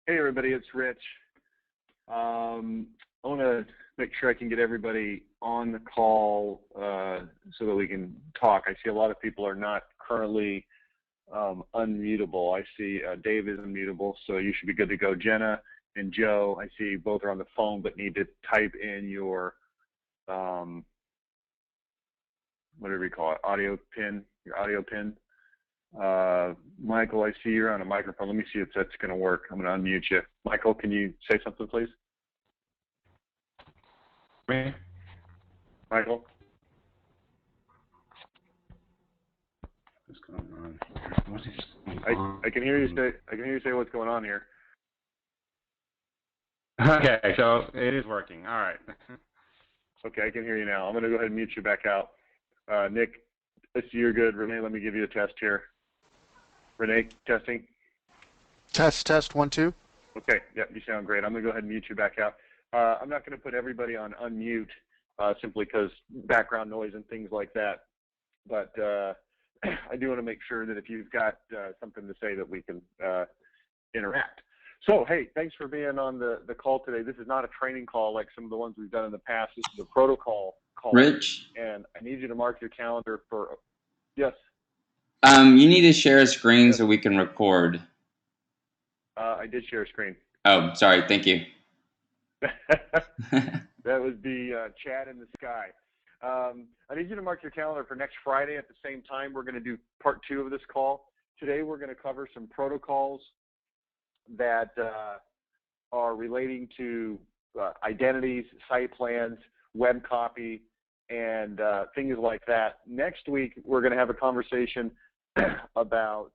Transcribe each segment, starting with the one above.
Hey everybody, it's Rich. I want to make sure I can get everybody on the call so that we can talk. I see a lot of people are not currently unmutable. I see Dave is unmutable, so you should be good to go. Jenna and Joe, I see both are on the phone but need to type in your, whatever you call it, audio pin, your audio pin. Michael, I see you're on a microphone. Let me see if that's going to work. I'm going to unmute you. Michael, can you say something, please? Me? Michael? What's going on here? What is going on? I can hear you say. I can hear you say what's going on here. Okay, so it is working. All right. Okay, I can hear you now. I'm going to go ahead and mute you back out. Nick, I see you're good. Renee, let me give you a test here. Renee, testing. Test, 1, 2. Okay, yep, you sound great. I'm going to go ahead and mute you back out. I'm not going to put everybody on unmute simply because background noise and things like that. But I do want to make sure that if you've got something to say that we can interact. So, hey, thanks for being on the call today. This is not a training call like some of the ones we've done in the past. This is a protocol call. Rich? And I need you to mark your calendar for, yes? You need to share a screen so we can record. I did share a screen. Oh, sorry. Thank you. That would be chat in the sky. I need you to mark your calendar for next Friday at the same time. We're going to do part 2 of this call. Today we're going to cover some protocols that are relating to identities, site plans, web copy, and things like that. Next week we're going to have a conversation about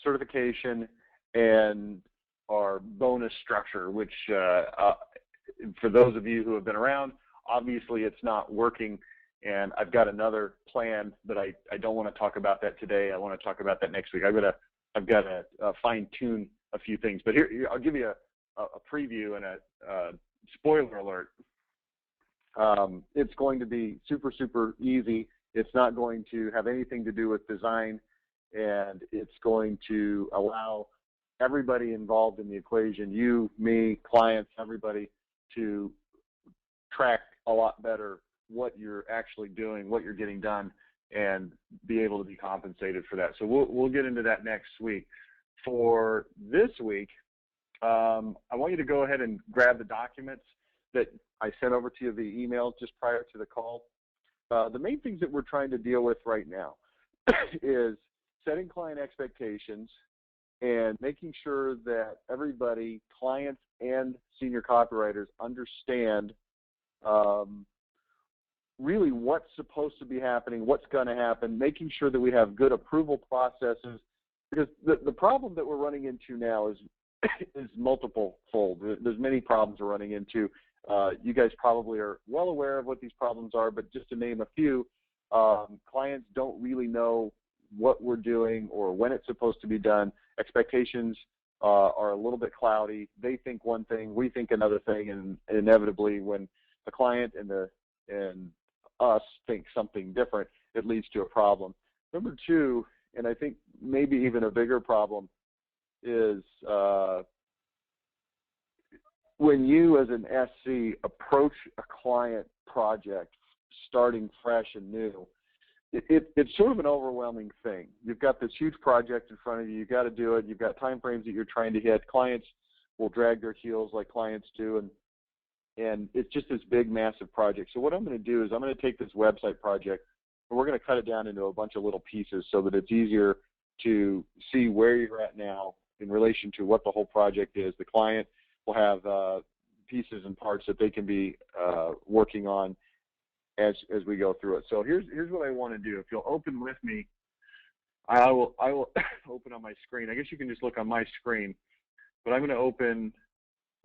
certification and our bonus structure, which for those of you who have been around, obviously it's not working, and I've got another plan, but I don't want to talk about that today. I want to talk about that next week. I've got to fine-tune a few things, but here I'll give you a preview and a spoiler alert. It's going to be super, super easy. It's not going to have anything to do with design, and it's going to allow everybody involved in the equation, you, me, clients, everybody, to track a lot better what you're actually doing, what you're getting done, and be able to be compensated for that. So we'll get into that next week. For this week, I want you to go ahead and grab the documents that I sent over to you via email just prior to the call. The main things that we're trying to deal with right now is setting client expectations and making sure that everybody, clients and senior copywriters, understand really what's supposed to be happening, what's going to happen, making sure that we have good approval processes, because the problem that we're running into now is multiple fold. There's many problems we're running into. You guys probably are well aware of what these problems are, but just to name a few, clients don't really know what we're doing or when it's supposed to be done. Expectations are a little bit cloudy. They think one thing, we think another thing, and inevitably when the client and us think something different, it leads to a problem. Number 2, and I think maybe even a bigger problem, is when you as an SC approach a client project starting fresh and new, it's sort of an overwhelming thing. You've got this huge project in front of you. You've got to do it. You've got time frames that you're trying to hit. Clients will drag their heels like clients do, and it's just this big, massive project. So what I'm going to do is I'm going to take this website project, and we're going to cut it down into a bunch of little pieces so that it's easier to see where you're at now in relation to what the whole project is. The client will have pieces and parts that they can be working on as we go through it. So here's what I want to do. If you'll open with me, I will open on my screen. I guess you can just look on my screen, but I'm going to open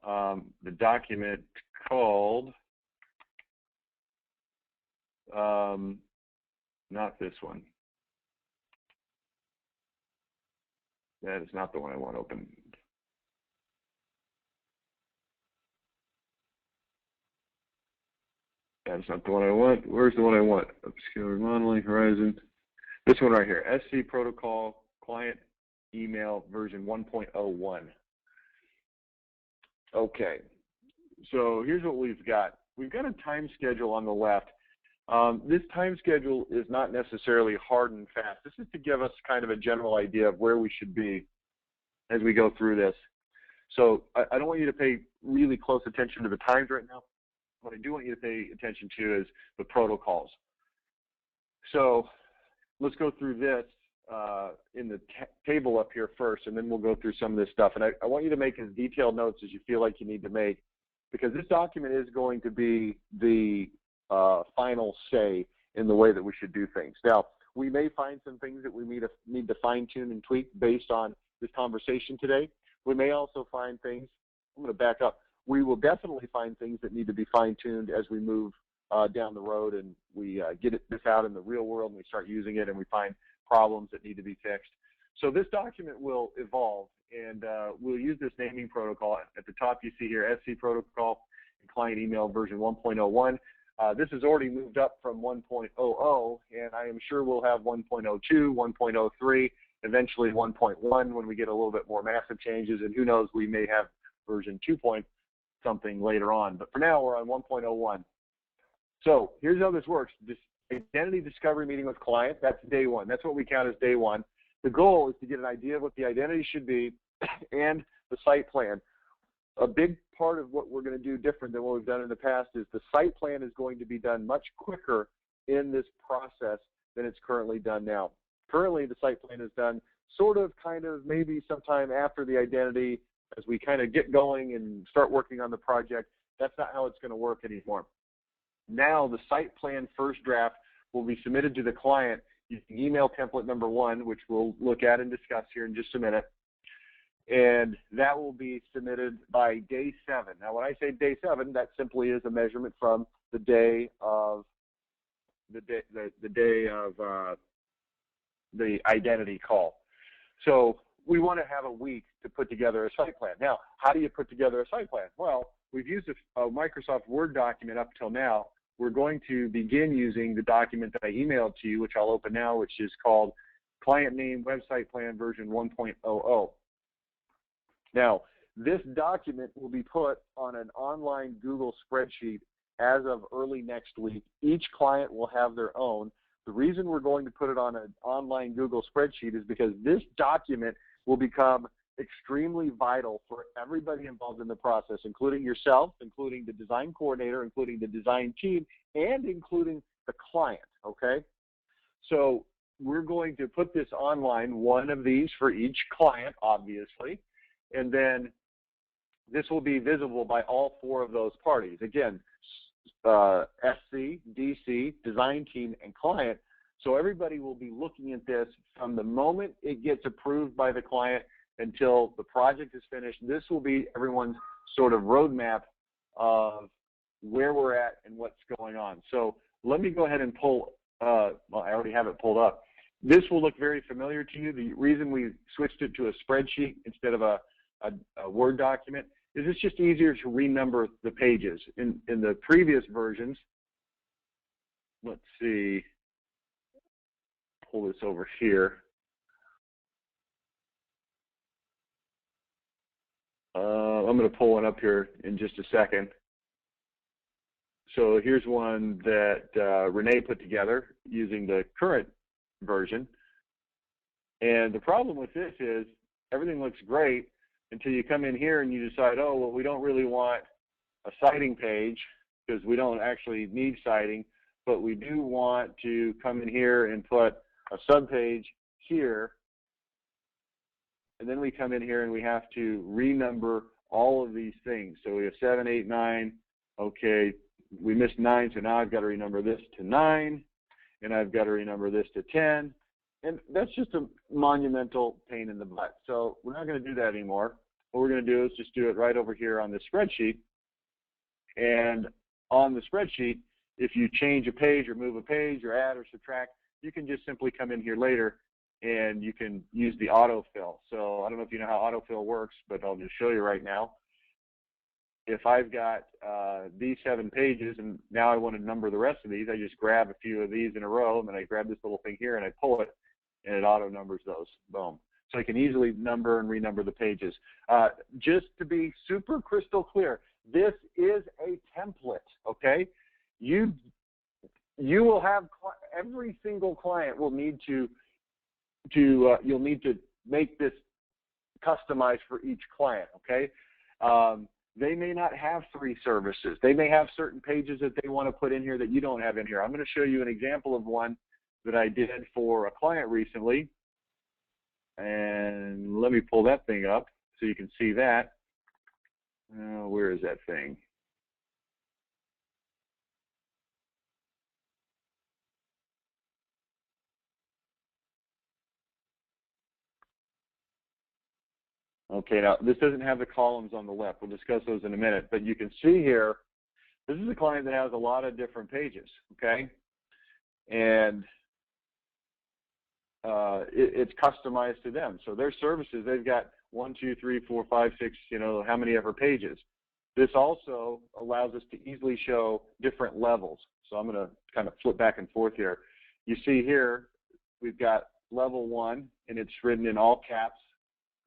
the document called, not this one. That is not the one I want open. That's not the one I want. Where's the one I want? Upscale remodeling, Horizon. This one right here, SC protocol, client email version 1.01. Okay, so here's what we've got. We've got a time schedule on the left. This time schedule is not necessarily hard and fast. This is to give us kind of a general idea of where we should be as we go through this. So I don't want you to pay really close attention to the times right now. What I do want you to pay attention to is the protocols. So let's go through this in the table up here first, and then we'll go through some of this stuff. And I want you to make as detailed notes as you feel like you need to make, because this document is going to be the final say in the way that we should do things. Now, we may find some things that we need to fine-tune and tweak based on this conversation today. We may also find things, I'm going to back up, we will definitely find things that need to be fine-tuned as we move down the road and we get this out in the real world and we start using it and we find problems that need to be fixed. So this document will evolve, and we'll use this naming protocol. At the top you see here SC protocol and client email version 1.01. This has already moved up from 1.00, and I am sure we'll have 1.02, 1.03, eventually 1.1 when we get a little bit more massive changes, and who knows, we may have version 2 point something later on. But for now, we're on 1.01. So here's how this works. This identity discovery meeting with client, that's day one. That's what we count as day one. The goal is to get an idea of what the identity should be and the site plan. A big part of what we're going to do different than what we've done in the past is the site plan is going to be done much quicker in this process than it's currently done now. Currently, the site plan is done sort of, kind of, maybe sometime after the identity as we kind of get going and start working on the project. That's not how it's going to work anymore. Now, the site plan first draft will be submitted to the client using email template number 1, which we'll look at and discuss here in just a minute. And that will be submitted by day 7. Now, when I say day 7, that simply is a measurement from the day of the identity call. So we want to have a week to put together a site plan. Now, how do you put together a site plan? Well, we've used a Microsoft Word document up till now. We're going to begin using the document that I emailed to you, which I'll open now, which is called Client Name Website Plan version 1.00. Now, this document will be put on an online Google spreadsheet as of early next week. Each client will have their own. The reason we're going to put it on an online Google spreadsheet is because this document will become extremely vital for everybody involved in the process, including yourself, including the design coordinator, including the design team, and including the client, okay? So we're going to put this online, one of these for each client, obviously, and then this will be visible by all 4 of those parties. Again, SC, DC, design team, and client. So everybody will be looking at this from the moment it gets approved by the client until the project is finished. This will be everyone's sort of roadmap of where we're at and what's going on. So let me go ahead and pull, well, I already have it pulled up. This will look very familiar to you. The reason we switched it to a spreadsheet instead of a Word document is it's just easier to renumber the pages. In the previous versions, let's see, pull this over here. I'm going to pull one up here in just a second. So here's one that Renee put together using the current version. And the problem with this is everything looks great until you come in here and you decide, oh, well, we don't really want a citing page because we don't actually need citing, but we do want to come in here and put a subpage here. And then we come in here and we have to renumber all of these things. So we have 7, 8, 9. Okay, we missed 9, so now I've got to renumber this to 9, and I've got to renumber this to 10. And that's just a monumental pain in the butt. So we're not going to do that anymore. What we're going to do is just do it right over here on this spreadsheet. And on the spreadsheet, if you change a page or move a page or add or subtract, you can just simply come in here later and you can use the autofill. So I don't know if you know how autofill works, but I'll just show you right now. If I've got these 7 pages and now I want to number the rest of these, I just grab a few of these in a row and then I grab this little thing here and I pull it and it auto numbers those. Boom. so I can easily number and renumber the pages. Just to be super crystal clear, this is a template, okay? You will have, every single client will need to you'll need to make this customized for each client, okay? They may not have 3 services. They may have certain pages that they want to put in here that you don't have in here. I'm going to show you an example of one that I did for a client recently. And let me pull that thing up so you can see that. Where is that thing? Okay, now this doesn't have the columns on the left. We'll discuss those in a minute. But you can see here, this is a client that has a lot of different pages, okay? And it's customized to them. So their services, they've got 1, 2, 3, 4, 5, 6, you know, how many ever pages. This also allows us to easily show different levels. So I'm going to kind of flip back and forth here. You see here, we've got level 1, and it's written in all caps,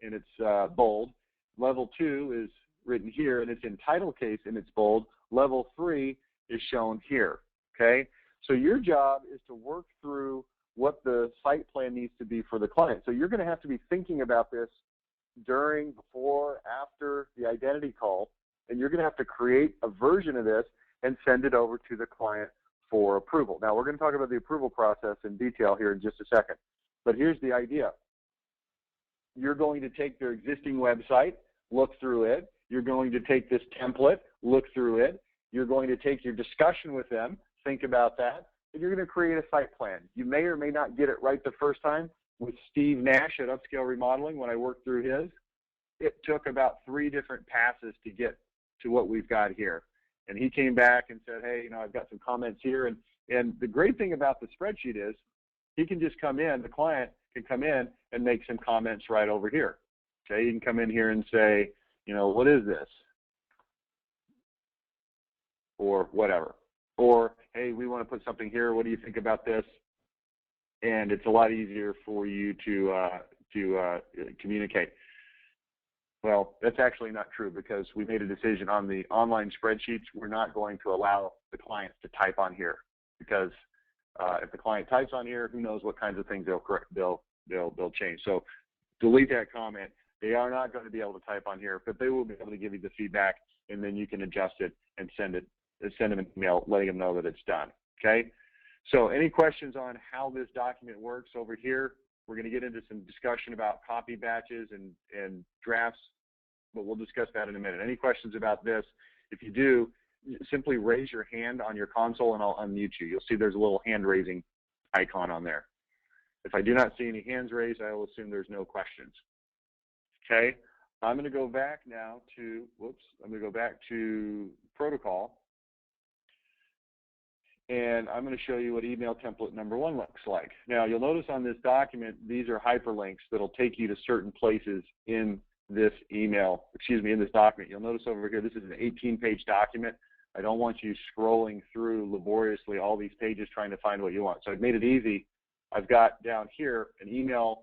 and it's bold. Level 2 is written here, and it's in title case, and it's bold. Level 3 is shown here, okay? So your job is to work through what the site plan needs to be for the client. So you're going to have to be thinking about this during, before, after the identity call, and you're going to have to create a version of this and send it over to the client for approval. Now, we're going to talk about the approval process in detail here in just a second, but here's the idea. You're going to take their existing website, look through it. You're going to take this template, look through it. You're going to take your discussion with them, think about that, and you're going to create a site plan. You may or may not get it right the first time. With Steve Nash at Upscale Remodeling, when I worked through his, it took about 3 different passes to get to what we've got here. And he came back and said, hey, you know, I've got some comments here. And the great thing about the spreadsheet is he can just come in, the client can come in and make some comments right over here. Okay, you can come in here and say, you know, what is this? Or whatever. Or, hey, we want to put something here. What do you think about this? And it's a lot easier for you to communicate. Well, that's actually not true, because we made a decision on the online spreadsheets. We're not going to allow the clients to type on here, because if the client types on here, who knows what kinds of things they'll change. So delete that comment. They are not going to be able to type on here, but they will be able to give you the feedback, and then you can adjust it and send them an email letting them know that it's done. Okay. So any questions on how this document works over here? We're going to get into some discussion about copy batches and drafts, but we'll discuss that in a minute. Any questions about this? If you do, simply raise your hand on your console and I'll unmute you. You'll see there's a little hand raising icon on there. If I do not see any hands raised, I will assume there's no questions. Okay, I'm going to go back now to, I'm going to go back to protocol. And I'm going to show you what email template number 1 looks like. Now, you'll notice on this document, these are hyperlinks that'll take you to certain places in this email, in this document. You'll notice over here, this is an 18-page document. I don't want you scrolling through laboriously all these pages trying to find what you want. So I've made it easy. I've got down here an email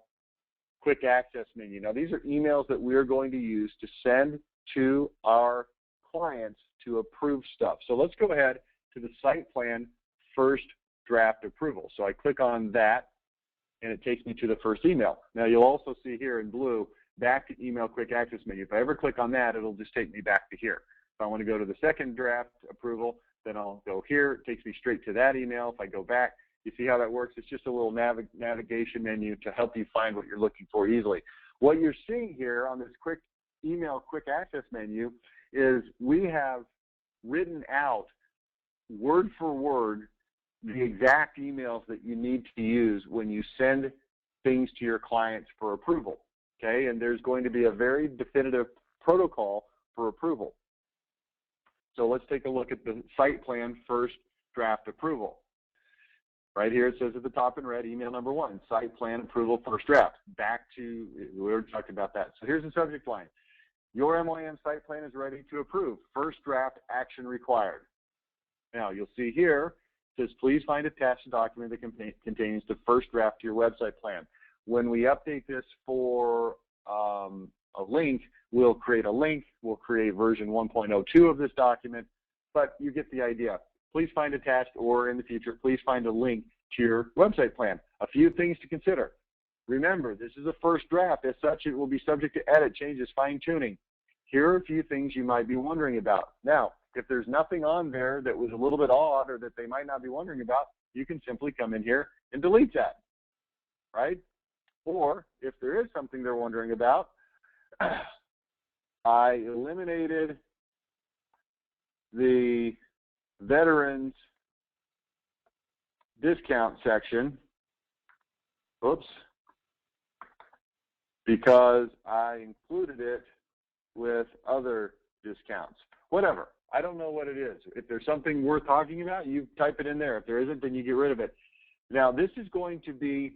quick access menu. Now, these are emails that we're going to use to send to our clients to approve stuff. So let's go ahead to the site plan first draft approval. So I click on that, and it takes me to the first email. Now, you'll also see here in blue, back to email quick access menu. If I ever click on that, it'll just take me back to here. If I want to go to the second draft approval, then I'll go here. It takes me straight to that email. If I go back, you see how that works? It's just a little navigation menu to help you find what you're looking for easily. What you're seeing here on this quick email quick access menu is we have written out word for word the exact emails that you need to use when you send things to your clients for approval, okay? And there's going to be a very definitive protocol for approval. So let's take a look at the site plan first draft approval. Right here it says at the top in red, email number 1, site plan approval first draft. Back to, we already talked about that. So here's the subject line. Your MYM site plan is ready to approve. First draft action required. Now, you'll see here, it says, please find attached a document that contains the first draft to your website plan. When we update this for a link, we'll create a link. We'll create version 1.02 of this document, but you get the idea. Please find attached, or in the future, please find a link to your website plan. A few things to consider. Remember, this is a first draft. As such, it will be subject to edit, changes, fine-tuning. Here are a few things you might be wondering about. Now, if there's nothing on there that was a little bit odd or that they might not be wondering about, you can simply come in here and delete that, right? Or if there is something they're wondering about, I eliminated the veterans discount section, oops, because I included it with other discounts. Whatever. I don't know what it is. If there's something worth talking about, you type it in there. If there isn't, then you get rid of it. Now, this is going to be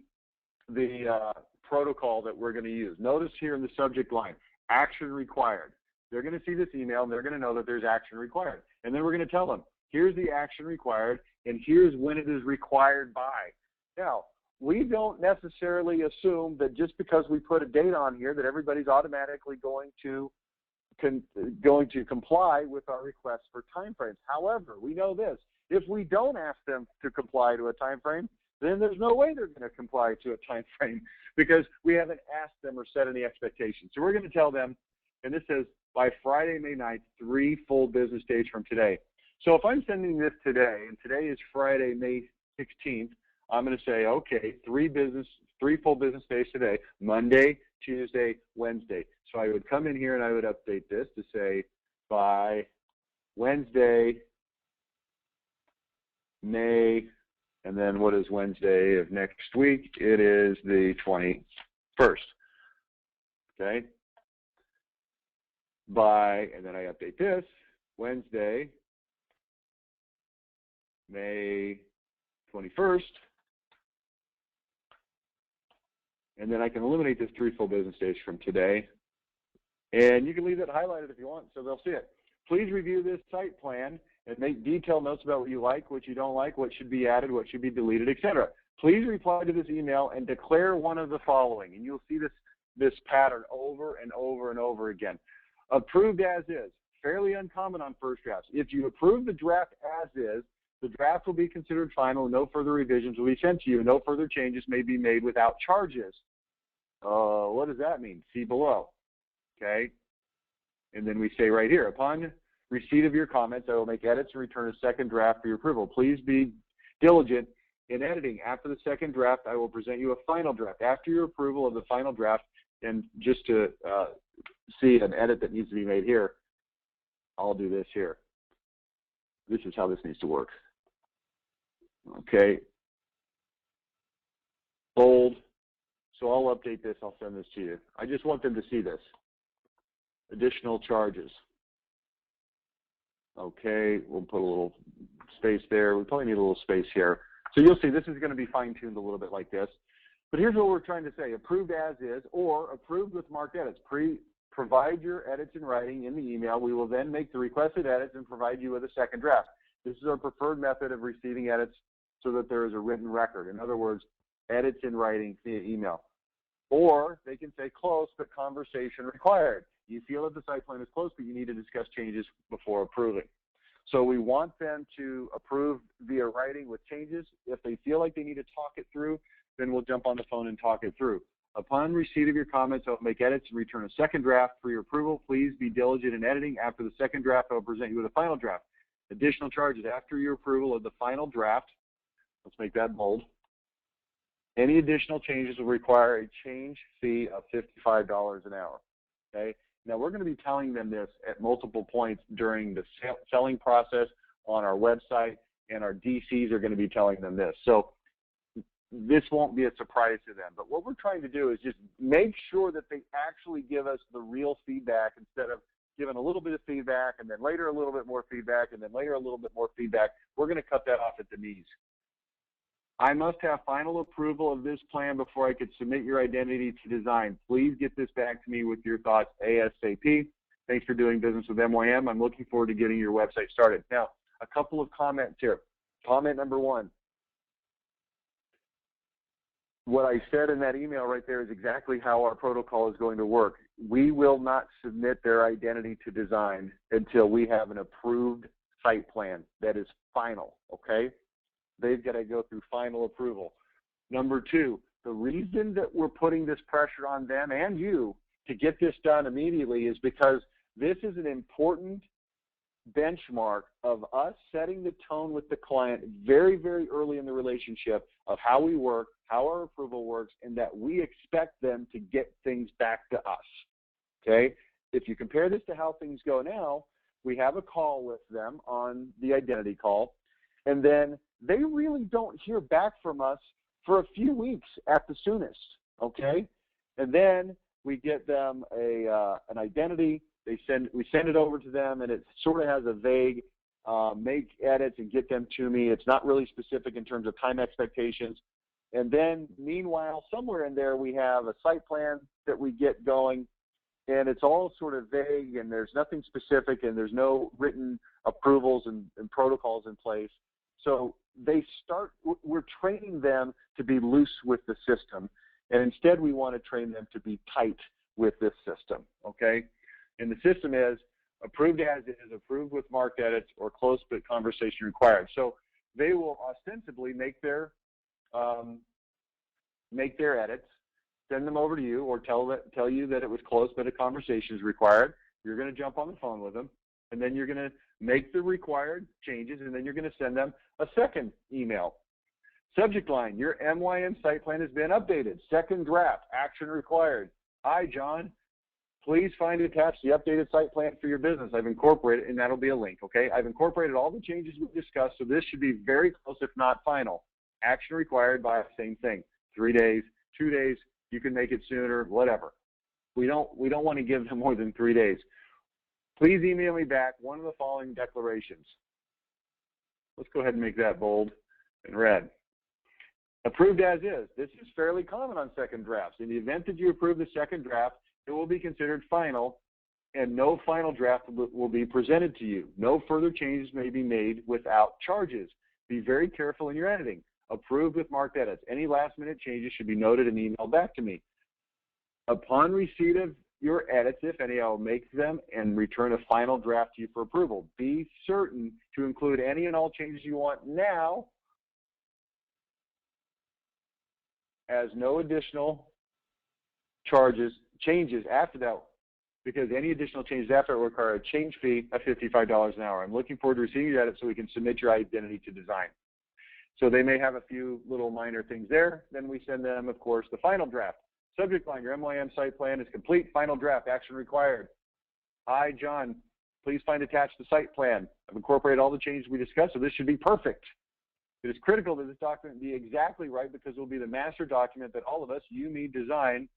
the protocol that we're going to use. Notice here in the subject line, action required. They're going to see this email, and they're going to know that there's action required. And then we're going to tell them, here's the action required, and here's when it is required by. Now, we don't necessarily assume that just because we put a date on here that everybody's automatically going to comply with our request for timeframes. However, we know this. If we don't ask them to comply to a timeframe, then there's no way they're going to comply to a timeframe because we haven't asked them or set any expectations. So we're going to tell them, and this says by Friday, May 9th, 3 full business days from today. So if I'm sending this today, and today is Friday, May 16th, I'm going to say, okay, 3 full business days today, Monday, Tuesday, Wednesday. So I would come in here and I would update this to say by Wednesday, May, and then what is Wednesday of next week? It is the 21st. Okay? And then I update this, Wednesday, May 21st. And then I can eliminate this 3 full business days from today. And you can leave that highlighted if you want, so they'll see it. Please review this site plan and make detailed notes about what you like, what you don't like, what should be added, what should be deleted, etc. Please reply to this email and declare one of the following. And you'll see this pattern over and over and over again. Approved as is. Fairly uncommon on first drafts. If you approve the draft as is, the draft will be considered final. No further revisions will be sent to you. No further changes may be made without charges. What does that mean? See below. Okay? And then we say right here, upon receipt of your comments, I will make edits and return a second draft for your approval. Please be diligent in editing. After the second draft, I will present you a final draft. After your approval of the final draft, and just to see an edit that needs to be made here, I'll do this here. This is how this needs to work. Okay. Bold. So I'll update this. I'll send this to you. I just want them to see this. Additional charges. Okay, we'll put a little space there. We probably need a little space here. So you'll see this is going to be fine-tuned a little bit like this. But here's what we're trying to say. Approved as is or approved with marked edits. Provide your edits in writing in the email. We will then make the requested edits and provide you with a second draft. This is our preferred method of receiving edits so that there is a written record. In other words, edits in writing via email. Or they can say close but conversation required. You feel that the site plan is close, but you need to discuss changes before approving. So we want them to approve via writing with changes. If they feel like they need to talk it through, then we'll jump on the phone and talk it through. Upon receipt of your comments, I'll make edits and return a second draft for your approval. Please be diligent in editing. After the second draft, I'll present you with a final draft. Additional charges after your approval of the final draft. Let's make that bold. Any additional changes will require a change fee of $55 an hour. Okay. Now, we're going to be telling them this at multiple points during the selling process on our website, and our DCs are going to be telling them this. So this won't be a surprise to them. But what we're trying to do is just make sure that they actually give us the real feedback instead of giving a little bit of feedback and then later a little bit more feedback and then later a little bit more feedback. We're going to cut that off at the knees. I must have final approval of this plan before I could submit your identity to design. Please get this back to me with your thoughts ASAP. Thanks for doing business with MYM. I'm looking forward to getting your website started. Now, a couple of comments here. Comment number 1. what I said in that email right there is exactly how our protocol is going to work. We will not submit their identity to design until we have an approved site plan that is final, okay? They've got to go through final approval. Number two, the reason that we're putting this pressure on them and you to get this done immediately is because this is an important benchmark of us setting the tone with the client very, very early in the relationship of how we work, how our approval works, and that we expect them to get things back to us, okay? If you compare this to how things go now, we have a call with them on the identity call, and then they really don't hear back from us for a few weeks at the soonest, okay? And then we get them an identity. We send it over to them, and it sort of has a vague make edits and get them to me. It's not really specific in terms of time expectations. And then, meanwhile, somewhere in there, we have a site plan that we get going, and it's all sort of vague, and there's nothing specific, and there's no written approvals and protocols in place. So we're training them to be loose with the system, and instead we want to train them to be tight with this system, okay? And the system is approved as is, approved with marked edits, or close but conversation required. So they will ostensibly make their edits, send them over to you, or tell you that it was close but a conversation is required. You're going to jump on the phone with them, and then you're going to make the required changes, and then you're going to send them a second email. Subject line, your MYM site plan has been updated. Second draft, action required. Hi, John. Please find attached the updated site plan for your business. I've incorporated, and that'll be a link, okay? I've incorporated all the changes we discussed, so this should be very close, if not final. Action required by the same thing. 3 days, 2 days, you can make it sooner, whatever. We don't want to give them more than 3 days. Please email me back one of the following declarations. Let's go ahead and make that bold and red. Approved as is. This is fairly common on second drafts. In the event that you approve the second draft, it will be considered final, and no final draft will be presented to you. No further changes may be made without charges. Be very careful in your editing. Approved with marked edits. Any last-minute changes should be noted and emailed back to me. Upon receipt of your edits, if any, I will make them and return a final draft to you for approval. Be certain to include any and all changes you want now, as no additional changes after that, because any additional changes after it will require a change fee of $55 an hour. I'm looking forward to receiving your edits so we can submit your identity to design. So they may have a few little minor things there. Then we send them, of course, the final draft. Subject line, your MYM site plan is complete. Final draft, action required. Hi, John. Please find attached the site plan. I've incorporated all the changes we discussed, so this should be perfect. It is critical that this document be exactly right because it will be the master document that all of us, you, me, design,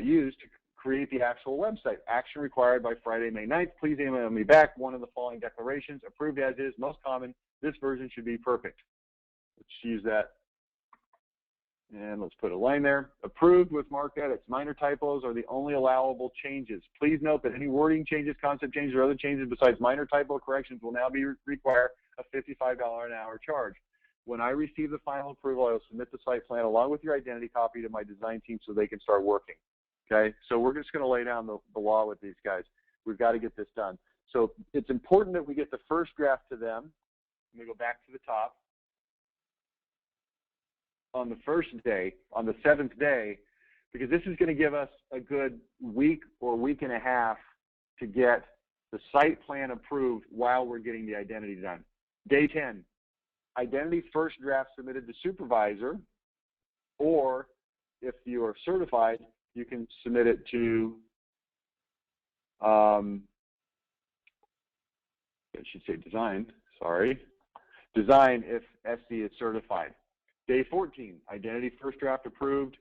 use to create the actual website. Action required by Friday, May 9th. Please email me back one of the following declarations. Approved as is, most common. This version should be perfect. Let's use that. And let's put a line there. Approved with marked edits. Minor typos are the only allowable changes. Please note that any wording changes, concept changes, or other changes besides minor typo corrections will now require a $55 an hour charge. When I receive the final approval, I will submit the site plan along with your identity copy to my design team so they can start working. Okay, so we're just going to lay down the law with these guys. We've got to get this done. So it's important that we get the first draft to them. Let me go back to the top. On the first day, on the 7th day, because this is going to give us a good week or week and a half to get the site plan approved while we're getting the identity done. Day 10, identity first draft submitted to supervisor, or if you are certified, you can submit it to, I should say design, sorry. Design if SD is certified. Day 14, identity first draft approved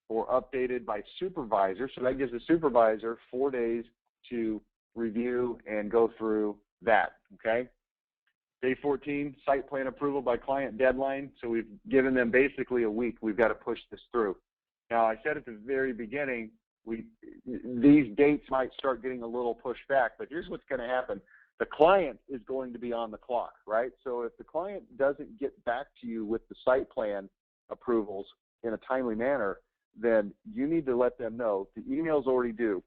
or updated by supervisor. So that gives the supervisor 4 days to review and go through that, okay? Day 14, site plan approval by client deadline. So we've given them basically a week. We've got to push this through. Now, I said at the very beginning, these dates might start getting a little pushed back, but here's what's going to happen. The client is going to be on the clock, right? So if the client doesn't get back to you with the site plan approvals in a timely manner, then you need to let them know. The email's already due,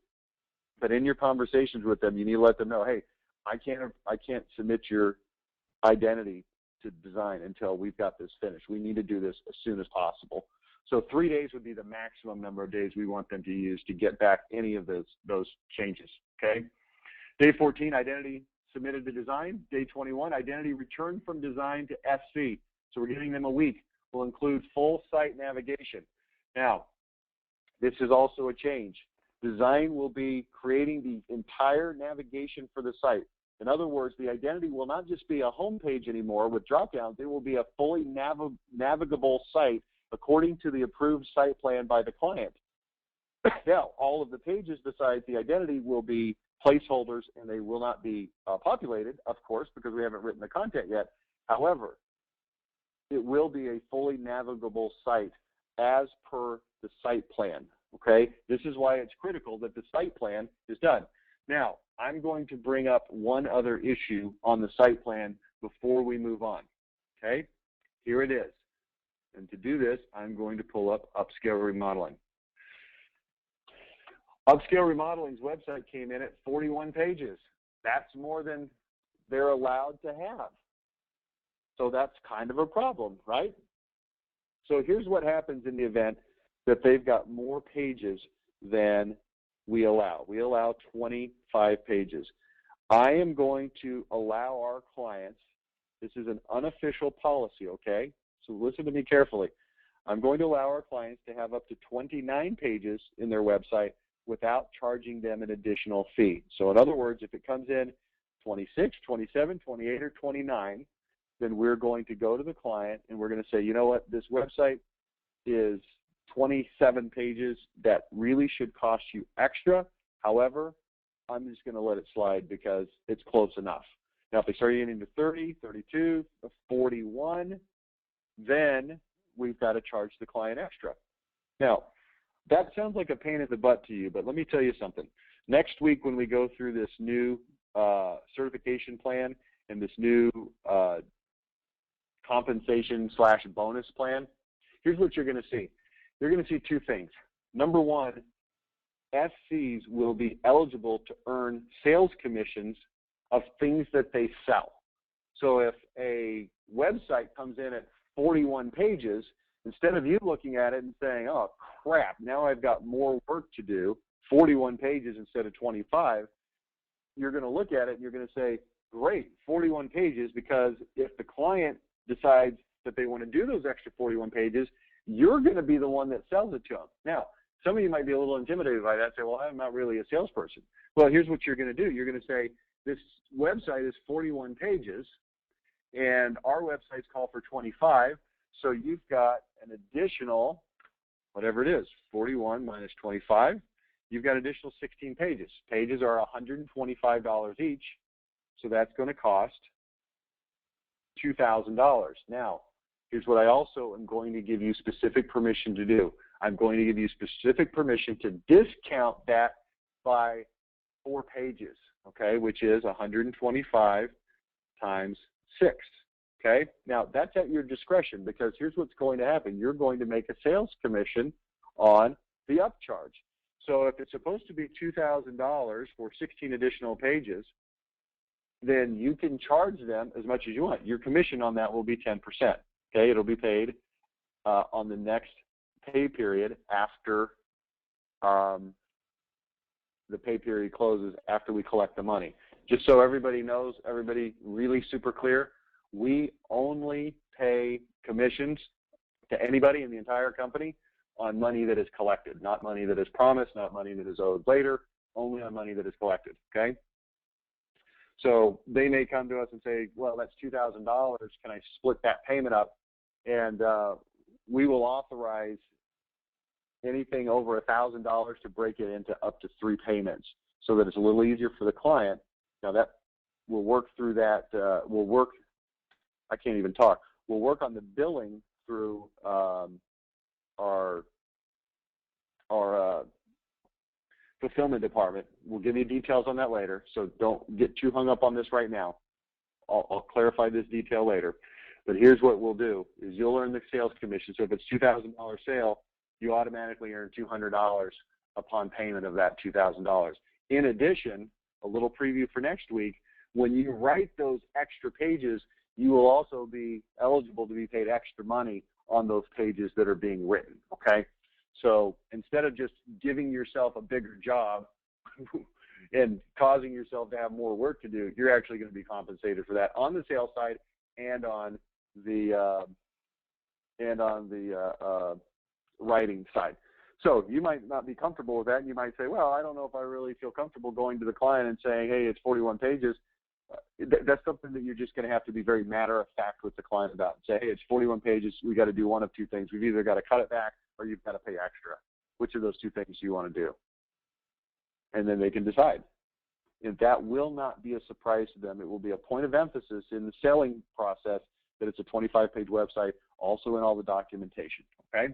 but in your conversations with them, you need to let them know, hey, I can't submit your identity to design until we've got this finished. We need to do this as soon as possible. So 3 days would be the maximum number of days we want them to use to get back any of those changes, okay? Day 14, identity submitted to design. Day 21, identity returned from design to SC. So we're giving them a week. We'll include full site navigation. Now, this is also a change. Design will be creating the entire navigation for the site. In other words, the identity will not just be a home page anymore with drop-downs. It will be a fully navigable site according to the approved site plan by the client. Now, all of the pages besides the identity will be placeholders, and they will not be populated, of course, because we haven't written the content yet. However, it will be a fully navigable site as per the site plan, okay? This is why it's critical that the site plan is done. Now, I'm going to bring up one other issue on the site plan before we move on, okay? Here it is. And to do this, I'm going to pull up Upscale Remodeling. Upscale Remodeling's website came in at 41 pages. That's more than they're allowed to have. So that's kind of a problem, right? So here's what happens in the event that they've got more pages than we allow. We allow 25 pages. I am going to allow our clients, this is an unofficial policy, okay? So listen to me carefully. I'm going to allow our clients to have up to 29 pages in their website without charging them an additional fee. So in other words, if it comes in 26, 27, 28, or 29, then we're going to go to the client and we're going to say, you know what, this website is 27 pages that really should cost you extra. However, I'm just going to let it slide because it's close enough. Now, if they start getting to 30, 32, 41, then we've got to charge the client extra. Now, that sounds like a pain in the butt to you, but let me tell you something. Next week when we go through this new certification plan and this new compensation/bonus plan, here's what you're going to see. You're going to see two things. Number one, SCs will be eligible to earn sales commissions of things that they sell. So if a website comes in at 41 pages, instead of you looking at it and saying, oh, crap, now I've got more work to do, 41 pages instead of 25, you're going to look at it and you're going to say, great, 41 pages, because if the client decides that they want to do those extra 41 pages, you're going to be the one that sells it to them. Now, some of you might be a little intimidated by that and say, well, I'm not really a salesperson. Well, here's what you're going to do. You're going to say, this website is 41 pages, and our websites call for 25, so you've got an additional, whatever it is, 41 minus 25, you've got additional 16 pages. Pages are $125 each, so that's going to cost $2,000. Now, here's what I also am going to give you specific permission to do. I'm going to give you specific permission to discount that by 4 pages, okay, which is 125 times 6. Okay, now that's at your discretion, because here's what's going to happen. You're going to make a sales commission on the upcharge. So if it's supposed to be $2,000 for 16 additional pages, then you can charge them as much as you want. Your commission on that will be 10%. Okay, it'll be paid on the next pay period after the pay period closes, after we collect the money. Just so everybody knows, everybody really super clear, we only pay commissions to anybody in the entire company on money that is collected, not money that is promised, not money that is owed later, only on money that is collected, okay? So they may come to us and say, well, that's $2,000. Can I split that payment up? And we will authorize anything over $1,000 to break it into up to 3 payments so that it's a little easier for the client. Now that we'll work through that, I can't even talk. We'll work on the billing through our fulfillment department. We'll give you details on that later, so don't get too hung up on this right now. I'll clarify this detail later. But here's what we'll do, is you'll earn the sales commission. So if it's $2,000 sale, you automatically earn $200 upon payment of that $2,000. In addition, a little preview for next week, when you write those extra pages, you will also be eligible to be paid extra money on those pages that are being written, okay? So instead of just giving yourself a bigger job and causing yourself to have more work to do, you're actually going to be compensated for that on the sales side and on the writing side. So you might not be comfortable with that, and you might say, well, I don't know if I really feel comfortable going to the client and saying, hey, it's 41 pages. That's something that you're just going to have to be very matter of fact with the client about. Say, hey, it's 41 pages. We got to do one of two things. We've either got to cut it back or you've got to pay extra. Which of those two things do you want to do? And then they can decide. And that will not be a surprise to them. It will be a point of emphasis in the selling process that it's a 25-page website, also in all the documentation, okay?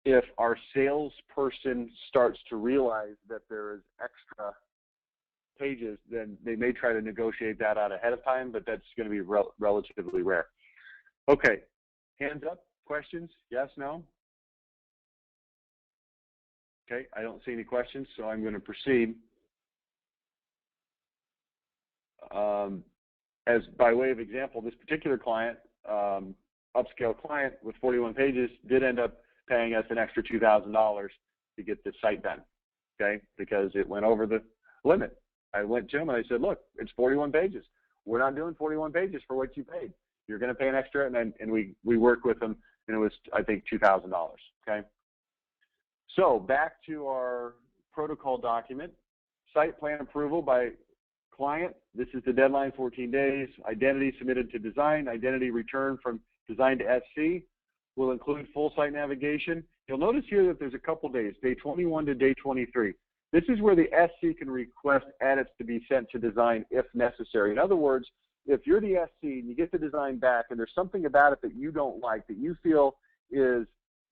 If our salesperson starts to realize that there is extra pages, then they may try to negotiate that out ahead of time, but that's going to be relatively rare. Okay, hands up, questions, yes, no? Okay, I don't see any questions, so I'm going to proceed. As by way of example, this particular client, upscale client with 41 pages, did end up paying us an extra $2,000 to get this site done, okay, because it went over the limit. I went to him and I said, look, it's 41 pages. We're not doing 41 pages for what you paid. You're going to pay an extra, and we worked with him, and it was, I think, $2,000, okay? So back to our protocol document, site plan approval by client. This is the deadline, 14 days. Identity submitted to design. Identity returned from design to SC. Will include full site navigation. You'll notice here that there's a couple days, day 21 to day 23. This is where the SC can request edits to be sent to design if necessary. In other words, if you're the SC and you get the design back and there's something about it that you don't like, that you feel is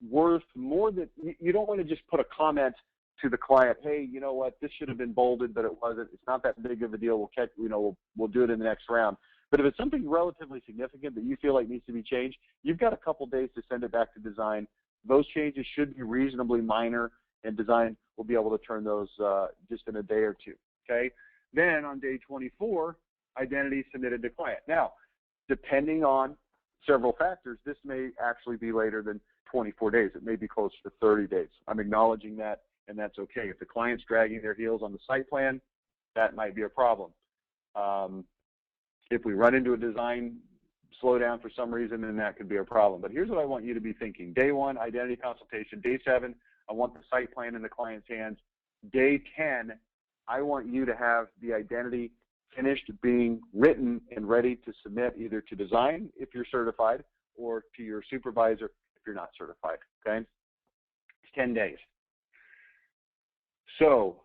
worth more than, you don't want to just put a comment to the client, hey, you know what, this should have been bolded, but it wasn't. It's not that big of a deal. We'll catch, we'll do it in the next round. But if it's something relatively significant that you feel like needs to be changed, you've got a couple days to send it back to design. Those changes should be reasonably minor, and design will be able to turn those just in a day or two, okay? Then on day 24, identity submitted to client. Now, depending on several factors, this may actually be later than 24 days. It may be closer to 30 days. I'm acknowledging that, and that's okay. If the client's dragging their heels on the site plan, that might be a problem. If we run into a design slowdown for some reason, then that could be a problem. But here's what I want you to be thinking. Day 1, identity consultation. Day 7, I want the site plan in the client's hands. Day 10, I want you to have the identity finished being written and ready to submit either to design if you're certified or to your supervisor if you're not certified, okay? It's 10 days. So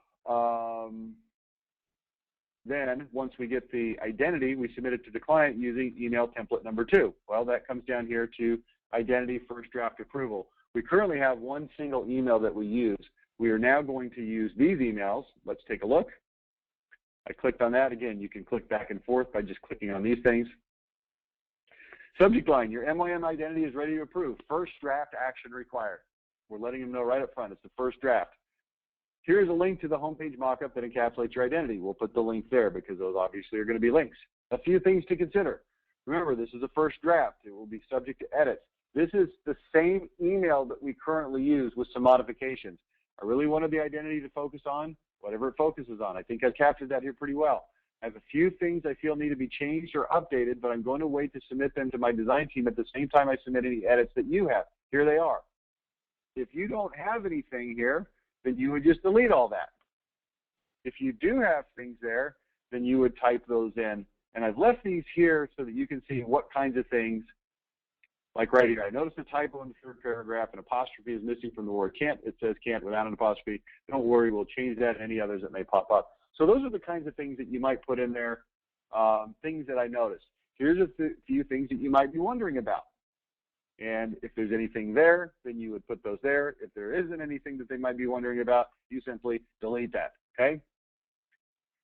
then once we get the identity, we submit it to the client using email template number 2. Well, that comes down here to identity first draft approval. We currently have one single email that we use. We are now going to use these emails. Let's take a look. I clicked on that. Again, you can click back and forth by just clicking on these things. Subject line, your MYM identity is ready to approve. First draft action required. We're letting them know right up front. It's the first draft. Here's a link to the homepage mockup that encapsulates your identity. We'll put the link there because those obviously are going to be links. A few things to consider. Remember, this is a first draft. It will be subject to edits. This is the same email that we currently use with some modifications. I really wanted the identity to focus on whatever it focuses on. I think I've captured that here pretty well. I have a few things I feel need to be changed or updated, but I'm going to wait to submit them to my design team at the same time I submit any edits that you have. Here they are. If you don't have anything here, then you would just delete all that. If you do have things there, then you would type those in. And I've left these here so that you can see what kinds of things, like right here. I noticed a typo in the third paragraph. An apostrophe is missing from the word can't. It says can't without an apostrophe. Don't worry, we'll change that and any others that may pop up. So those are the kinds of things that you might put in there, things that I noticed. Here's a few things that you might be wondering about. And if there's anything there, then you would put those there. If there isn't anything that they might be wondering about, you simply delete that, okay?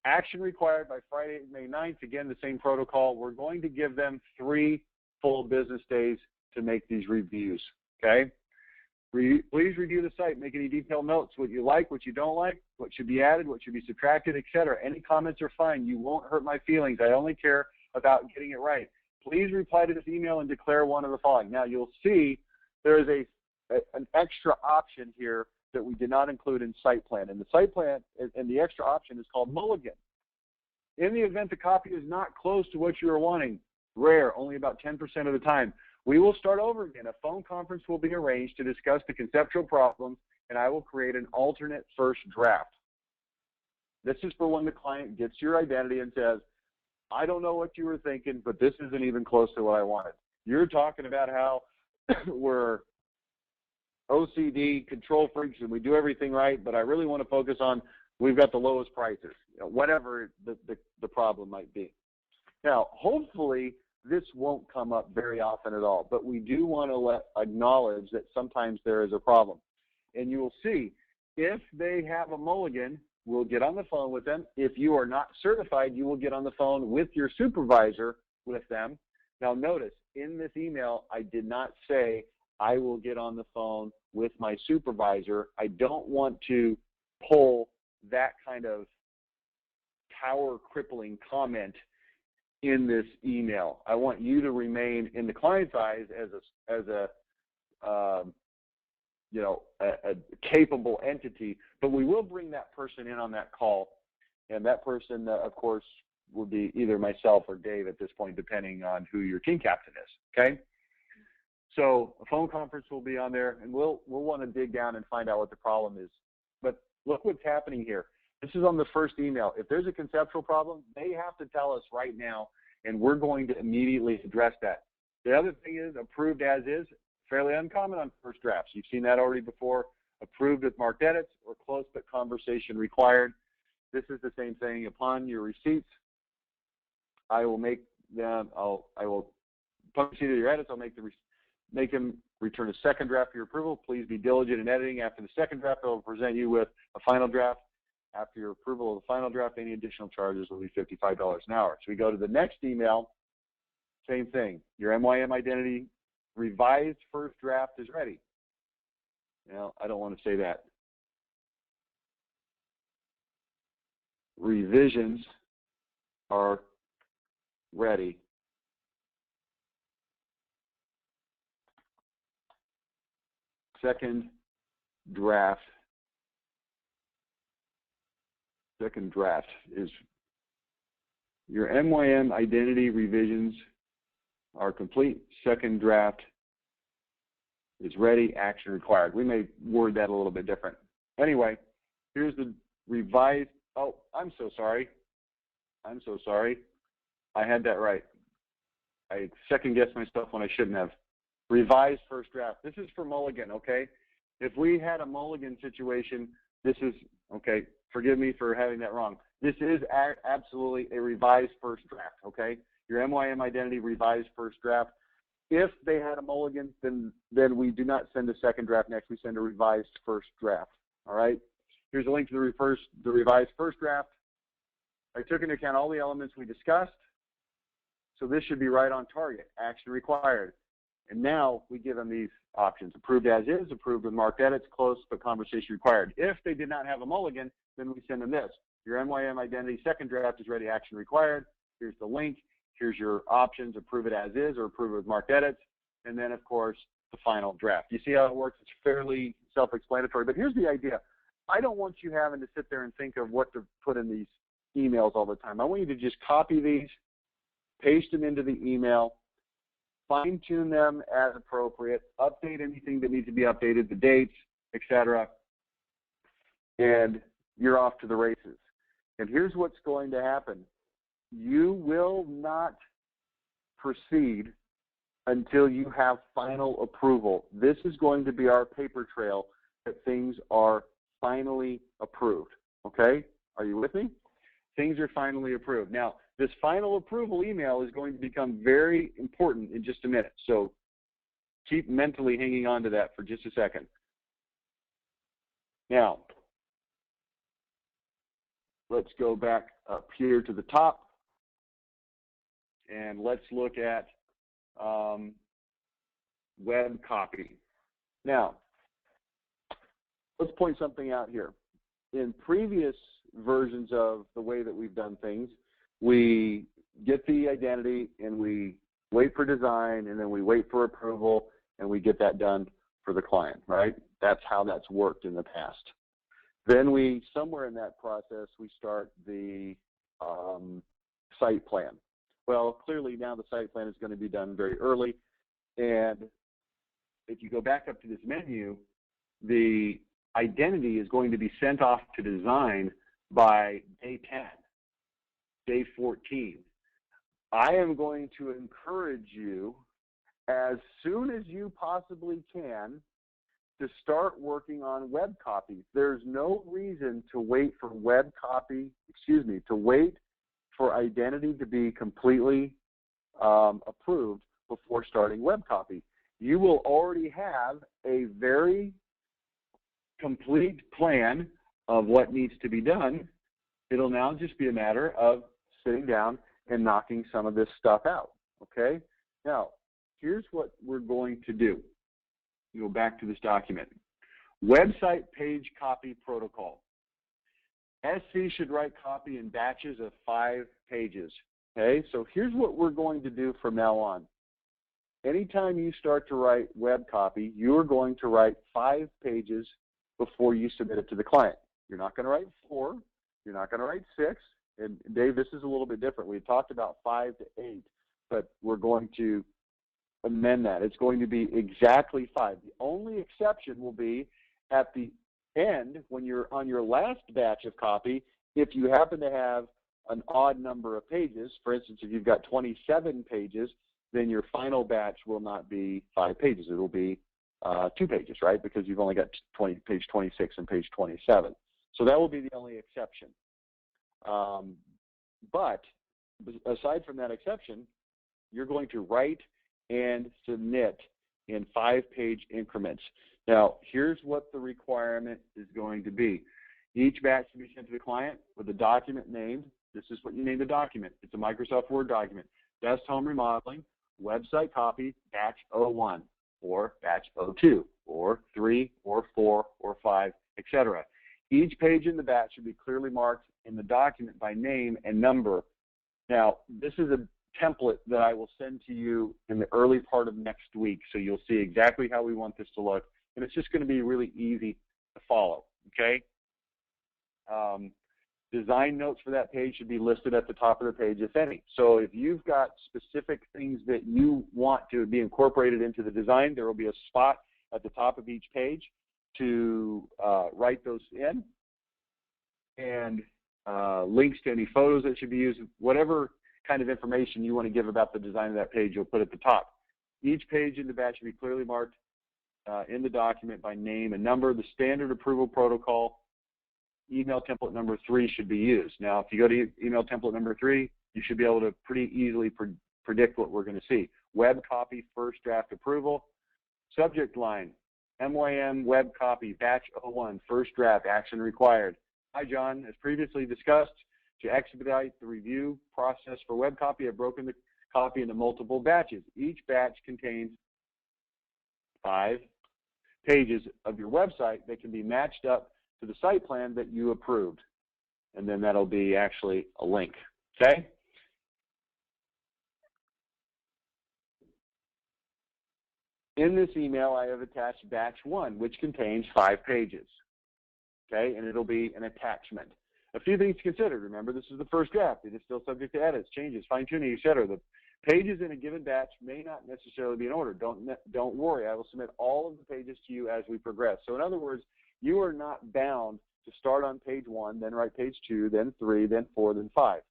Action required by Friday, May 9th. Again, the same protocol. We're going to give them 3 full business days to make these reviews, okay? Please review the site, make any detailed notes, what you like, what you don't like, what should be added, what should be subtracted, etc. Any comments are fine. You won't hurt my feelings. I only care about getting it right. Please reply to this email and declare one of the following. Now, you'll see there is an extra option here that we did not include in site plan. And the site plan and the extra option is called mulligan. In the event the copy is not close to what you are wanting, rare, only about 10% of the time, we will start over again. A phone conference will be arranged to discuss the conceptual problems, and I will create an alternate first draft. This is for when the client gets your identity and says, I don't know what you were thinking, but this isn't even close to what I wanted. You're talking about how we're OCD control freaks and we do everything right, but I really want to focus on we've got the lowest prices, whatever the problem might be. Now, hopefully, this won't come up very often at all, but we do want to acknowledge that sometimes there is a problem. And you will see, if they have a mulligan, we'll get on the phone with them. If you are not certified, you will get on the phone with your supervisor with them. Now notice, in this email, I did not say I will get on the phone with my supervisor. I don't want to pull that kind of power crippling comment in this email. I want you to remain in the client's eyes as a capable entity, but we will bring that person in on that call, and that person, of course, will be either myself or Dave at this point, depending on who your team captain is. Okay, so a phone conference will be on there, and we'll want to dig down and find out what the problem is. But look what's happening here. This is on the first email. If there's a conceptual problem, they have to tell us right now, and we're going to immediately address that. The other thing is approved as is, fairly uncommon on first drafts. You've seen that already before. Approved with marked edits or close but conversation required. This is the same thing. Upon your receipts, I will make them. I will publish either your edits. I'll make them return a second draft for your approval. Please be diligent in editing. After the second draft, I will present you with a final draft. After your approval of the final draft, any additional charges will be $55 an hour. So we go to the next email, same thing. Your MYM identity revised first draft is ready. Now, I don't want to say that. Revisions are ready. Second draft is your MYM identity revisions are complete. Second draft is ready. Action required. We may word that a little bit different. Anyway, here's the revised. Oh, I'm so sorry. I had that right. I second-guessed myself when I shouldn't have. Revised first draft. This is for mulligan, okay? If we had a mulligan situation, this is, okay, forgive me for having that wrong. This is absolutely a revised first draft, okay? Your MYM identity revised first draft. If they had a mulligan, then we do not send a second draft next. We send a revised first draft, all right? Here's a link to the revised first draft. I took into account all the elements we discussed, so this should be right on target. Action required. And now we give them these options. Approved as is, approved with marked edits, close but conversation required. If they did not have a mulligan, then we send them this. Your MYM identity second draft is ready, action required. Here's the link. Here's your options, approve it as is or approve it with marked edits. And then, of course, the final draft. You see how it works? It's fairly self-explanatory. But here's the idea. I don't want you having to sit there and think of what to put in these emails all the time. I want you to just copy these, paste them into the email, fine-tune them as appropriate, update anything that needs to be updated, the dates, etc., and you're off to the races. And here's what's going to happen. You will not proceed until you have final approval. This is going to be our paper trail that things are finally approved, okay? Are you with me? Things are finally approved. Now, this final approval email is going to become very important in just a minute, so keep mentally hanging on to that for just a second. Now, let's go back up here to the top, and let's look at web copy. Now, let's point something out here. In previous versions of the way that we've done things, we get the identity and we wait for design, and then we wait for approval, and we get that done for the client, right? That's how that's worked in the past. Then we, somewhere in that process, we start the site plan. Well, clearly now the site plan is going to be done very early, and if you go back up to this menu, the identity is going to be sent off to design by day 10, day 14. I am going to encourage you, as soon as you possibly can, to start working on web copy. There's no reason to wait for web copy, to wait for identity to be completely approved before starting web copy. You will already have a very complete plan of what needs to be done. It'll now just be a matter of sitting down and knocking some of this stuff out, okay? Now, here's what we're going to do. You go back to this document. Website page copy protocol. SC should write copy in batches of 5 pages, okay? So here's what we're going to do from now on. Anytime you start to write web copy, you're going to write 5 pages before you submit it to the client. You're not going to write 4. You're not going to write 6. And Dave, this is a little bit different. We talked about 5 to 8, but we're going to amend that. It's going to be exactly 5. The only exception will be at the end, when you're on your last batch of copy, if you happen to have an odd number of pages. For instance, if you've got 27 pages, then your final batch will not be 5 pages. It will be 2 pages, right? Because you've only got page 26 and page 27. So that will be the only exception. But aside from that exception, you're going to write and submit in 5-page increments. Now, here's what the requirement is going to be. Each batch should be sent to the client with a document named. This is what you name the document. It's a Microsoft Word document. Best Home Remodeling, website copy, batch 01, or batch 02, or 3, or 4, or 5, etc. Each page in the batch should be clearly marked in the document by name and number. Now, this is a template that I will send to you in the early part of next week, so you'll see exactly how we want this to look, and it's just going to be really easy to follow, okay? Design notes for that page should be listed at the top of the page, if any. So if you've got specific things that you want to be incorporated into the design, there will be a spot at the top of each page to write those in, and links to any photos that should be used, whatever kind of information you want to give about the design of that page, you'll put at the top. Each page in the batch should be clearly marked in the document by name and number. The standard approval protocol, email template number 3 should be used. Now, if you go to email template number 3, you should be able to pretty easily predict what we're going to see. Web copy, first draft approval. Subject line, MYM web copy, batch 01, first draft, action required. Hi, John. As previously discussed, to expedite the review process for web copy, I've broken the copy into multiple batches. Each batch contains 5 pages of your website that can be matched up to the site plan that you approved. And then that'll be actually a link, okay? In this email, I have attached batch 1, which contains 5 pages, okay? And it'll be an attachment. A few things to consider. Remember, this is the first draft. It is still subject to edits, changes, fine-tuning, etc. The pages in a given batch may not necessarily be in order. Don't worry. I will submit all of the pages to you as we progress. So in other words, you are not bound to start on page 1, then write page 2, then 3, then 4, then 5.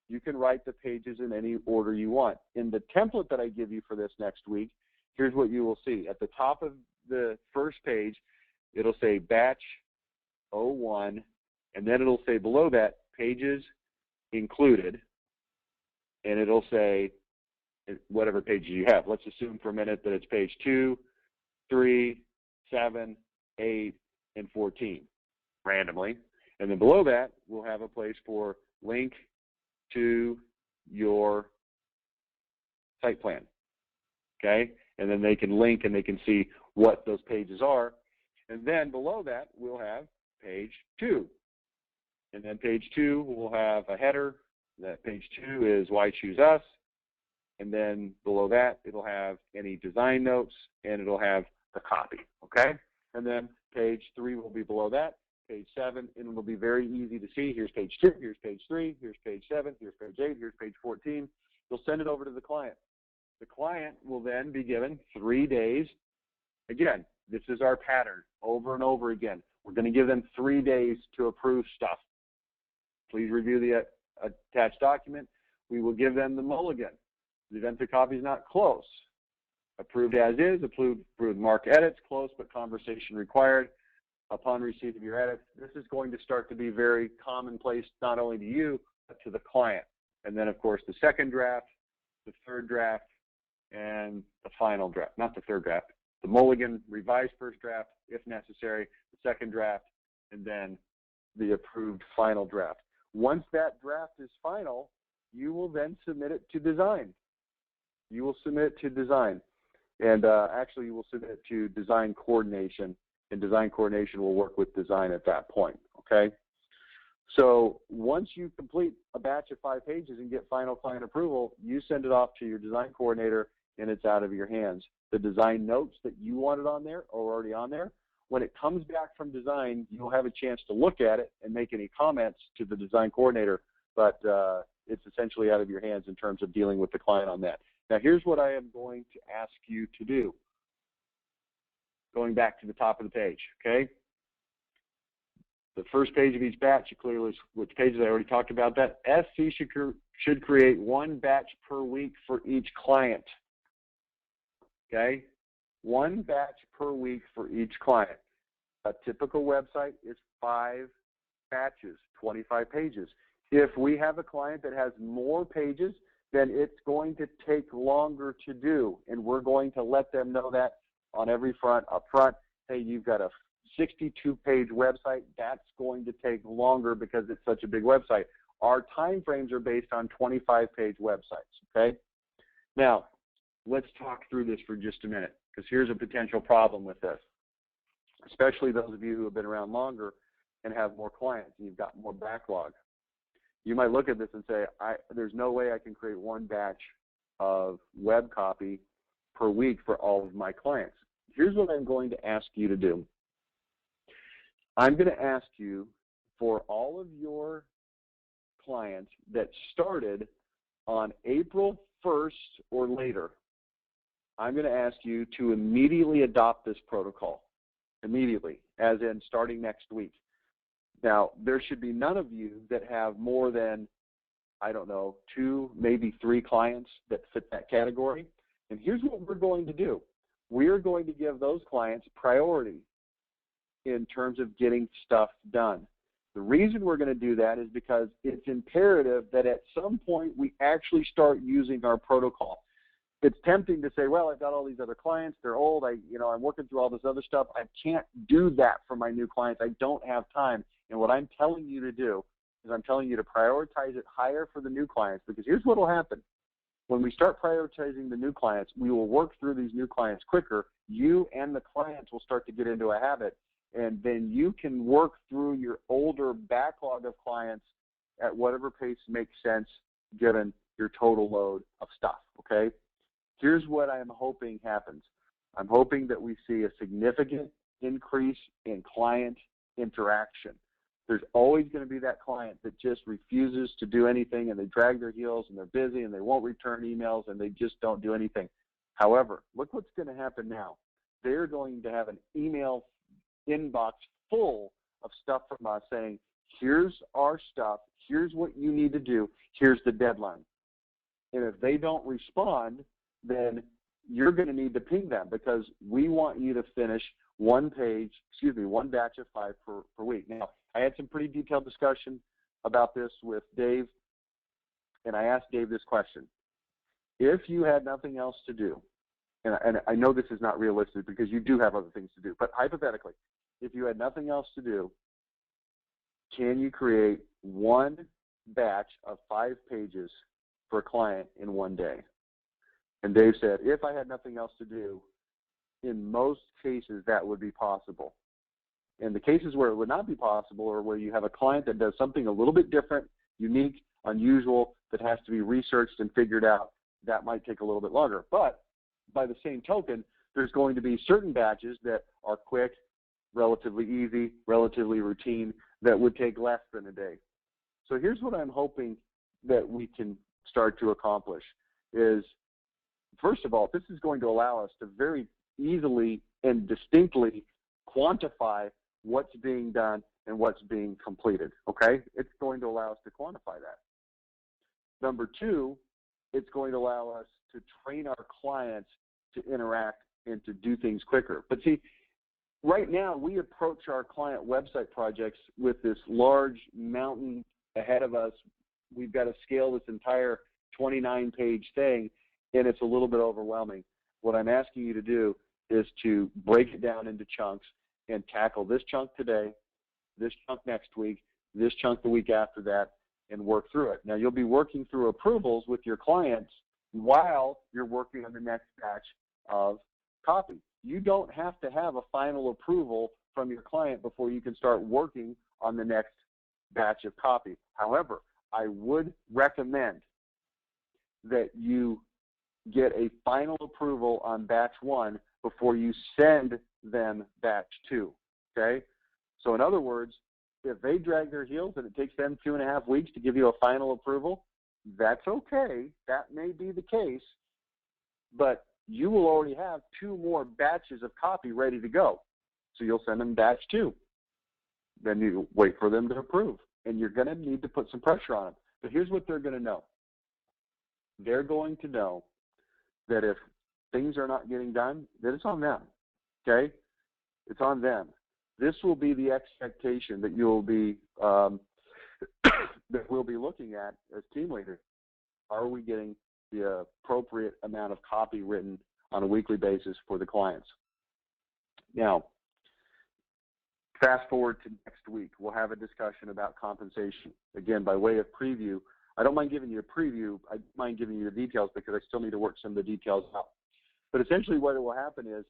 You can write the pages in any order you want. In the template that I give you for this next week, here's what you will see. At the top of the first page, it'll say batch 01, and then it'll say below that, pages included, and it'll say whatever pages you have. Let's assume for a minute that it's page 2, 3, 7, 8, and 14, randomly. And then below that, we'll have a place for link to your site plan. okay? And then they can link and they can see what those pages are. And then below that, we'll have page 2. And then page 2 will have a header. That page 2 is why choose us. And then below that, it'll have any design notes, and it'll have the copy, okay? And then page 3 will be below that, page 7, and it'll be very easy to see. Here's page 2, here's page 3, here's page 7, here's page 8, here's page 14. You'll send it over to the client. The client will then be given 3 days. Again, this is our pattern over and over again. We're going to give them 3 days to approve stuff. Please review the attached document. We will give them the mulligan. The event to copy is not close. Approved as is, approved mark edits, close but conversation required. Upon receipt of your edits, this is going to start to be very commonplace, not only to you, but to the client. And then, of course, the second draft, the third draft, and the final draft. Not the third draft. The mulligan, revised first draft, if necessary, the second draft, and then the approved final draft. Once that draft is final, you will then submit it to design. You will submit it to design. And actually, you will submit it to design coordination, and design coordination will work with design at that point, okay? So once you complete a batch of 5 pages and get final client approval, you send it off to your design coordinator, and it's out of your hands. The design notes that you wanted on there are already on there. When it comes back from design, you'll have a chance to look at it and make any comments to the design coordinator, but it's essentially out of your hands in terms of dealing with the client on that. Now, here's what I am going to ask you to do. Going back to the top of the page, okay? The first page of each batch, you clearly which pages. I already talked about that. SC should create 1 batch per week for each client, okay? 1 batch per week for each client. A typical website is 5 batches, 25 pages. If we have a client that has more pages, then it's going to take longer to do, and we're going to let them know that on every front, up front. Hey, you've got a 62-page website. That's going to take longer because it's such a big website. Our time frames are based on 25-page websites, okay? Now, let's talk through this for just a minute, because here's a potential problem with this, especially those of you who have been around longer and have more clients and you've got more backlog. You might look at this and say, there's no way I can create 1 batch of web copy per week for all of my clients. Here's what I'm going to ask you to do. I'm going to ask you for all of your clients that started on April 1st or later, I'm going to ask you to immediately adopt this protocol. Immediately, as in starting next week. Now, there should be none of you that have more than, I don't know, 2, maybe 3 clients that fit that category. And here's what we're going to do. We're going to give those clients priority in terms of getting stuff done. The reason we're going to do that is because it's imperative that at some point we actually start using our protocol. It's tempting to say, well, I've got all these other clients, they're old, I'm working through all this other stuff. I can't do that for my new clients. I don't have time. And what I'm telling you to do is I'm telling you to prioritize it higher for the new clients, because here's what will happen. When we start prioritizing the new clients, we will work through these new clients quicker. You and the clients will start to get into a habit, and then you can work through your older backlog of clients at whatever pace makes sense given your total load of stuff, okay? Here's what I'm hoping happens. I'm hoping that we see a significant increase in client interaction. There's always going to be that client that just refuses to do anything, and they drag their heels, and they're busy, and they won't return emails, and they just don't do anything. However, look what's going to happen now. They're going to have an email inbox full of stuff from us saying, here's our stuff, here's what you need to do, here's the deadline. And if they don't respond, then you're going to need to ping them, because we want you to finish 1 batch of 5 per week. Now, I had some pretty detailed discussion about this with Dave, and I asked Dave this question. If you had nothing else to do, and I know this is not realistic because you do have other things to do, but hypothetically, if you had nothing else to do, can you create 1 batch of 5 pages for a client in 1 day? And Dave said, if I had nothing else to do, in most cases that would be possible. In the cases where it would not be possible, or where you have a client that does something a little bit different, unique, unusual, that has to be researched and figured out, that might take a little bit longer. But by the same token, there's going to be certain batches that are quick, relatively easy, relatively routine, that would take less than a day. So here's what I'm hoping that we can start to accomplish is, first of all, this is going to allow us to very easily and distinctly quantify what's being done and what's being completed, okay? It's going to allow us to quantify that. Number two, it's going to allow us to train our clients to interact and to do things quicker. But see, right now we approach our client website projects with this large mountain ahead of us. We've got to scale this entire 29-page thing, and it's a little bit overwhelming. What I'm asking you to do is to break it down into chunks and tackle this chunk today, this chunk next week, this chunk the week after that, and work through it. Now, you'll be working through approvals with your clients while you're working on the next batch of copy. You don't have to have a final approval from your client before you can start working on the next batch of copy. However, I would recommend that you get a final approval on batch 1 before you send them batch 2, okay? So in other words, if they drag their heels and it takes them 2.5 weeks to give you a final approval, that's okay. That may be the case, but you will already have 2 more batches of copy ready to go. So you'll send them batch 2. Then you wait for them to approve, and you're going to need to put some pressure on them. But here's what they're going to know. They're going to know that if things are not getting done, that it's on them, okay? It's on them. This will be the expectation that you'll be that we'll be looking at as team leaders. Are we getting the appropriate amount of copy written on a weekly basis for the clients? Now, fast forward to next week. We'll have a discussion about compensation. Again, by way of preview, I don't mind giving you a preview. I mind giving you the details because I still need to work some of the details out. But essentially what will happen is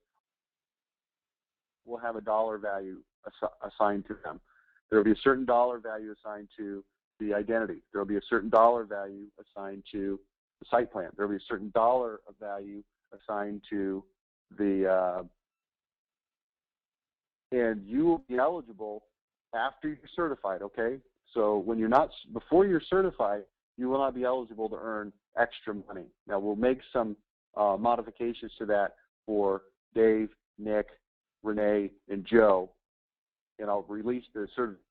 we'll have a dollar value assigned to them. There will be a certain dollar value assigned to the identity. There will be a certain dollar value assigned to the site plan. There will be a certain dollar of value assigned to the, and you will be eligible after you're certified, okay? So when you're not, before you're certified, you will not be eligible to earn extra money. Now we'll make some modifications to that for Dave, Nick, Renee, and Joe, and I'll release the certificate.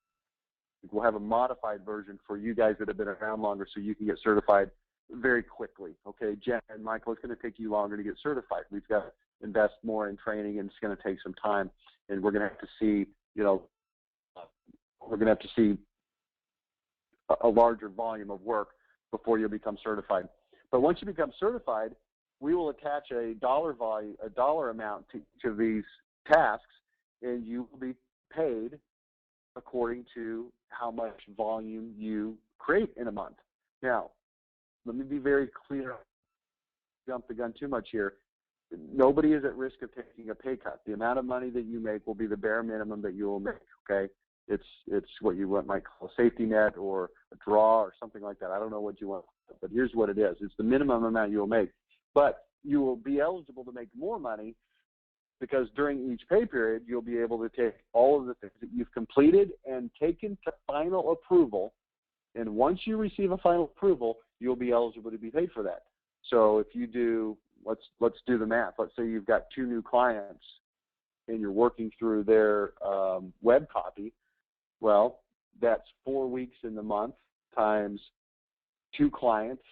We'll have a modified version for you guys that have been around longer so you can get certified very quickly. Okay, Jen and Michael, it's going to take you longer to get certified. We've got to invest more in training, and it's going to take some time, and we're going to have to see, you know, we're going to have to see a larger volume of work before you become certified. But once you become certified, we will attach a dollar value, a dollar amount to each of these tasks, and you will be paid according to how much volume you create in a month. Now, let me be very clear. Jump the gun too much here. Nobody is at risk of taking a pay cut. The amount of money that you make will be the bare minimum that you will make, okay? It's what you might call a safety net or a draw or something like that. I don't know what you want, but here's what it is. It's the minimum amount you will make. But you will be eligible to make more money because during each pay period, you'll be able to take all of the things that you've completed and taken to final approval. And once you receive a final approval, you'll be eligible to be paid for that. So if you do, let's do the math. Let's say you've got 2 new clients and you're working through their web copy. Well, that's 4 weeks in the month times 2 clients,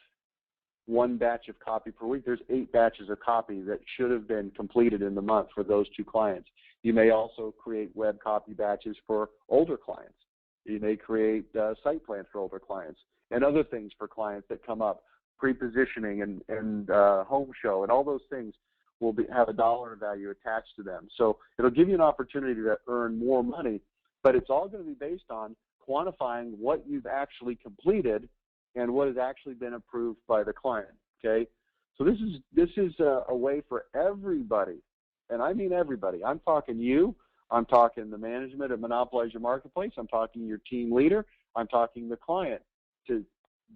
1 batch of copy per week. There's 8 batches of copy that should have been completed in the month for those 2 clients. You may also create web copy batches for older clients. You may create site plans for older clients and other things for clients that come up, pre-positioning and home show, and all those things will have a dollar value attached to them. So it'll give you an opportunity to earn more money, but it's all going to be based on quantifying what you've actually completed and what has actually been approved by the client, okay? So this is a way for everybody, and I mean everybody. I'm talking you. I'm talking the management of Monopolize Your Marketplace. I'm talking your team leader. I'm talking the client, to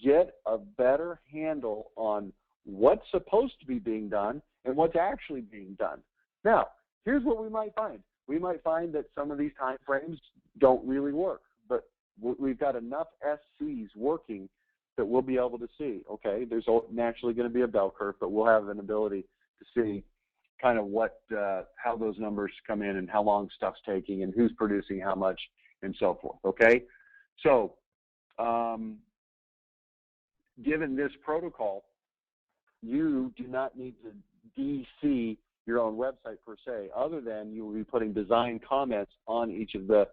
get a better handle on what's supposed to be being done and what's actually being done. Now, here's what we might find. We might find that some of these time frames don't really work, but we've got enough SCs working that we'll be able to see, okay, there's naturally going to be a bell curve, but we'll have an ability to see kind of how those numbers come in and how long stuff's taking and who's producing how much and so forth, okay? So, given this protocol, you do not need to DC your own website per se, other than you will be putting design comments on each of the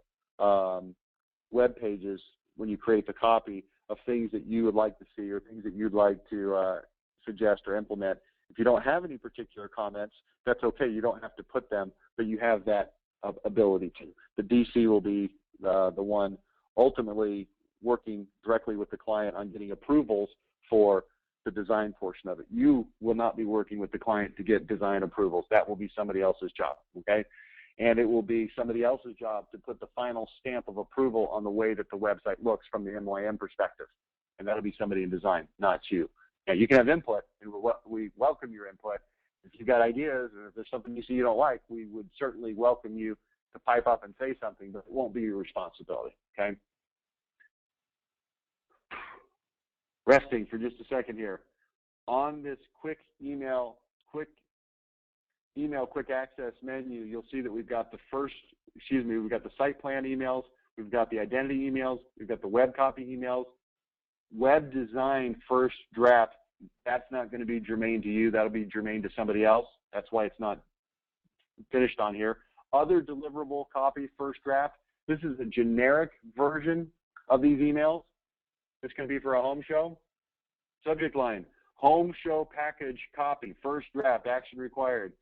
web pages when you create the copy of things that you would like to see or things that you'd like to suggest or implement. If you don't have any particular comments, that's okay. You don't have to put them, but you have that ability to. The DC will be the one ultimately working directly with the client on getting approvals for the design portion of it. You will not be working with the client to get design approvals. That will be somebody else's job, okay? And it will be somebody else's job to put the final stamp of approval on the way that the website looks from the MYM perspective. And that'll be somebody in design, not you. Now, you can have input, and we welcome your input. If you've got ideas or if there's something you see you don't like, we would certainly welcome you to pipe up and say something, but it won't be your responsibility, okay? Resting for just a second here. On this quick access menu, you'll see that we've got we've got the site plan emails, we've got the identity emails, we've got the web copy emails. Web design first draft, that's not going to be germane to you. That'll be germane to somebody else. That's why it's not finished on here. Other deliverable copy first draft, this is a generic version of these emails. It's going to be for a home show. Subject line, home show package copy, first draft, action required.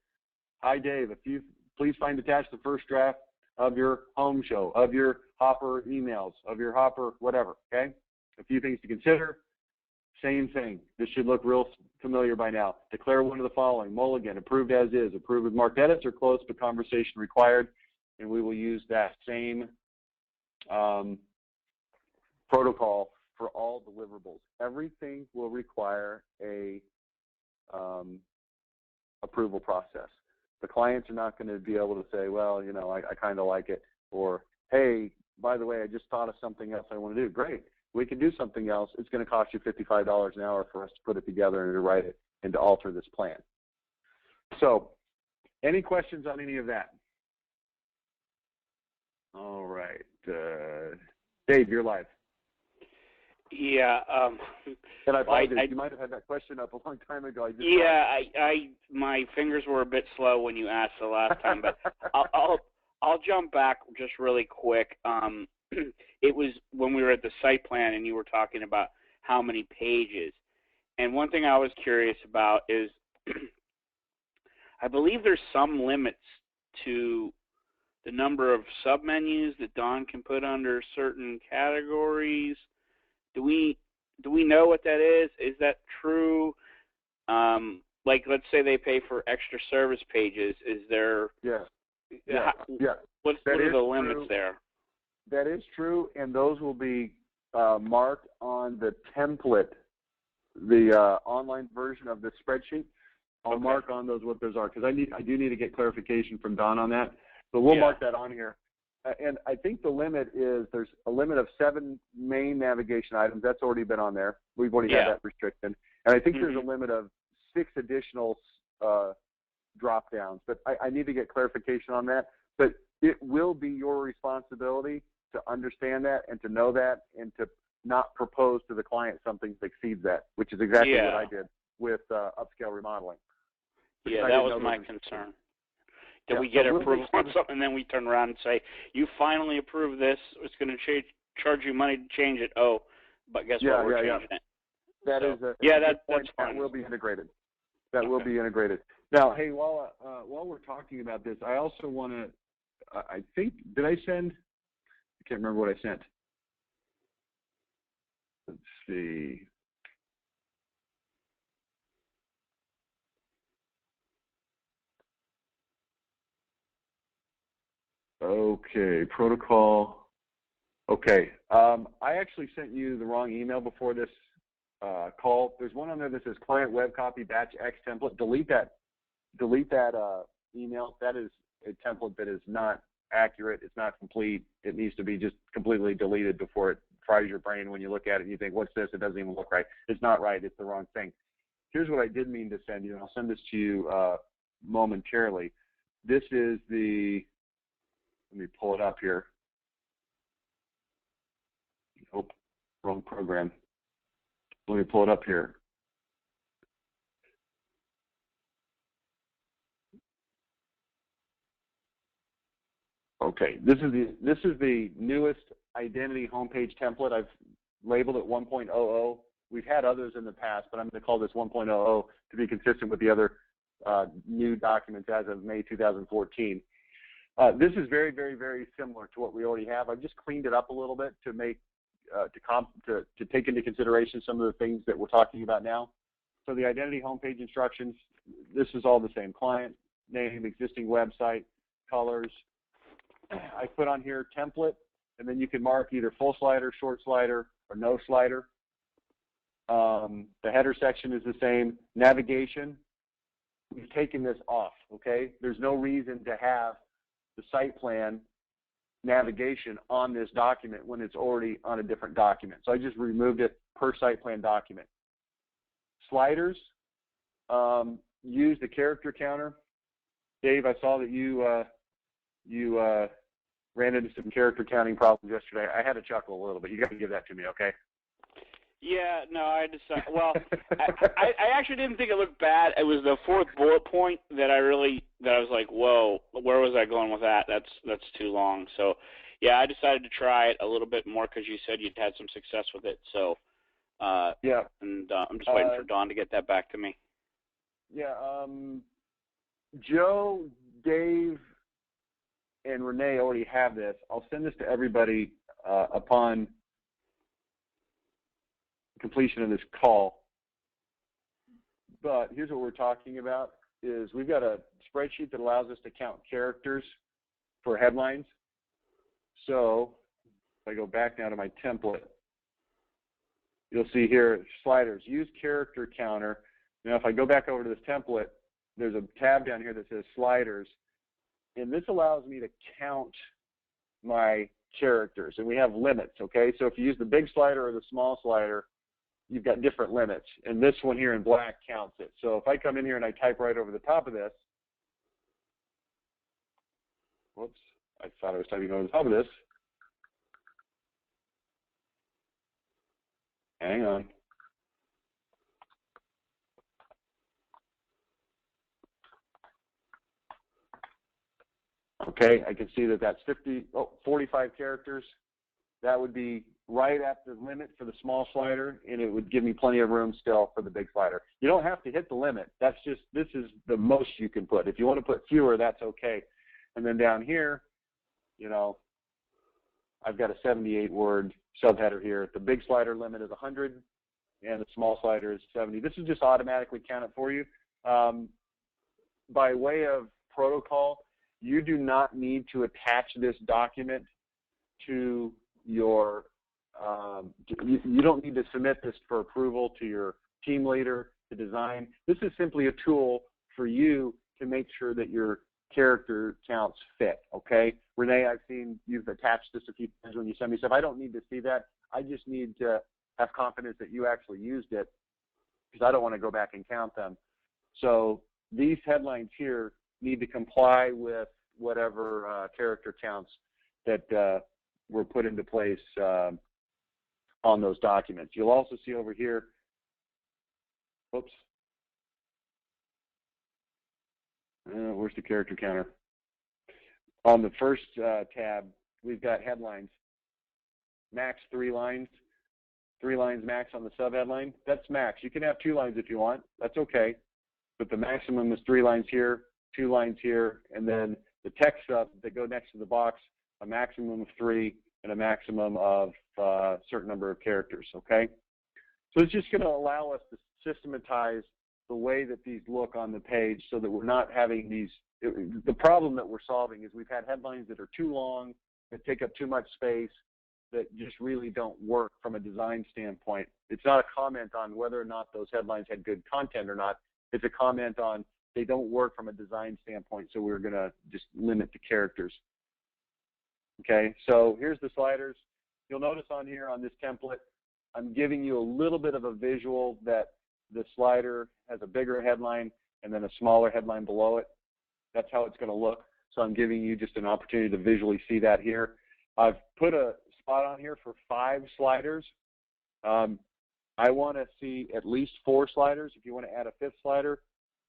Hi, Dave. If you please find attached the first draft of your home show, of your Hopper emails, of your Hopper whatever, okay? A few things to consider. Same thing. This should look real familiar by now. Declare one of the following. Mulligan, approved as is. Approved with marked edits or close, but conversation required. And we will use that same protocol for all deliverables. Everything will require a approval process. The clients are not going to be able to say, well, you know, I kind of like it, or, hey, by the way, I just thought of something else I want to do. Great. We can do something else. It's going to cost you $55 an hour for us to put it together and to write it and to alter this plan. So, any questions on any of that? All right. Dave, you're live. Yeah. And I apologize. You might have had that question up a long time ago. My fingers were a bit slow when you asked the last time, but I'll jump back just really quick. It was when we were at the site plan and you were talking about how many pages. And one thing I was curious about is I believe there's some limits to the number of submenus that Don can put under certain categories. Do we know what that is? Is that true? Like, let's say they pay for extra service pages. Is there? Yeah. What are the limits there? That is true, and those will be marked on the template, the online version of the spreadsheet. I'll mark on those what those are, because I do need to get clarification from Don on that. So we'll mark that on here. And I think the limit is there's a limit of 7 main navigation items. That's already been on there. We've already had that restriction. And I think there's a limit of 6 additional drop downs. But I need to get clarification on that. But it will be your responsibility to understand that and to know that and to not propose to the client something that exceeds that, which is exactly what I did with upscale remodeling. Yeah, that was my concern. Did we get approval on something and then we turn around and say, you finally approved this, it's going to charge you money to change it. Oh, but guess what, we're changing it. That's fine. That will be integrated. That will be integrated. Now, hey, while we're talking about this, I also want to, I think, did I send? I can't remember what I sent. Let's see. Okay, protocol. Okay, I actually sent you the wrong email before this call. There's one on there that says client web copy batch X template. Delete that email. That is a template that is not accurate. It's not complete. It needs to be just completely deleted before it fries your brain when you look at it and you think, what's this? It doesn't even look right. It's not right. It's the wrong thing. Here's what I did mean to send you, and I'll send this to you momentarily. This is the, let me pull it up here. Oh, wrong program. Let me pull it up here. Okay, this is the newest identity homepage template. I've labeled it 1.00. We've had others in the past, but I'm going to call this 1.00 to be consistent with the other new documents as of May 2014. This is very, very, very similar to what we already have. I've just cleaned it up a little bit to make to take into consideration some of the things that we're talking about now. So the identity homepage instructions, this is all the same: client name, existing website, colors. I put on here template, and then you can mark either full slider, short slider, or no slider. The header section is the same. Navigation, we've taken this off, okay? There's no reason to have the site plan navigation on this document when it's already on a different document. So I just removed it per site plan document. Sliders, use the character counter. Dave, I saw that you ran into some character counting problems yesterday. I had to chuckle a little bit. You got to give that to me, okay? Yeah, no, I decided. Well, I actually didn't think it looked bad. It was the fourth bullet point that I was like, whoa, where was I going with that? That's too long. So, yeah, I decided to try it a little bit more because you said you'd had some success with it. So, yeah, and I'm just waiting for Dawn to get that back to me. Yeah, Joe, Dave, and Renee already have this. I'll send this to everybody upon completion of this call. But here's what we're talking about is we've got a spreadsheet that allows us to count characters for headlines. So if I go back now to my template, you'll see here sliders, use character counter. Now if I go back over to this template, there's a tab down here that says sliders, and this allows me to count my characters, and we have limits, okay? So if you use the big slider or the small slider, you've got different limits, and this one here in black counts it. So if I come in here and I type right over the top of this, whoops, I thought I was typing over the top of this. Hang on. Okay, I can see that that's 45 characters. That would be right at the limit for the small slider, and it would give me plenty of room still for the big slider. You don't have to hit the limit. That's just, this is the most you can put. If you want to put fewer, that's okay. And then down here, you know, I've got a 78-word subheader here. The big slider limit is 100, and the small slider is 70. This is just automatically counted for you. By way of protocol, you do not need to attach this document to your, you don't need to submit this for approval to your team leader to design. This is simply a tool for you to make sure that your character counts fit, okay? Renee, I've seen you've attached this a few times when you send me stuff. I don't need to see that. I just need to have confidence that you actually used it because I don't want to go back and count them. So these headlines here need to comply with whatever character counts that were put into place on those documents. You'll also see over here, whoops, where's the character counter? On the first tab, we've got headlines, max 3 lines, 3 lines max on the subheadline. That's max. You can have 2 lines if you want. That's okay. But the maximum is 3 lines here, 2 lines here, and then the text stuff that go next to the box, a maximum of 3 and a maximum of a certain number of characters, okay? So it's just going to allow us to systematize the way that these look on the page so that we're not having these. The problem that we're solving is we've had headlines that are too long, that take up too much space, that just really don't work from a design standpoint. It's not a comment on whether or not those headlines had good content or not. It's a comment on they don't work from a design standpoint, so we're going to just limit the characters. Okay, so here's the sliders. You'll notice on here on this template, I'm giving you a little bit of a visual that the slider has a bigger headline and then a smaller headline below it. That's how it's going to look. So I'm giving you just an opportunity to visually see that here. I've put a spot on here for 5 sliders. I want to see at least 4 sliders. If you want to add a 5th slider,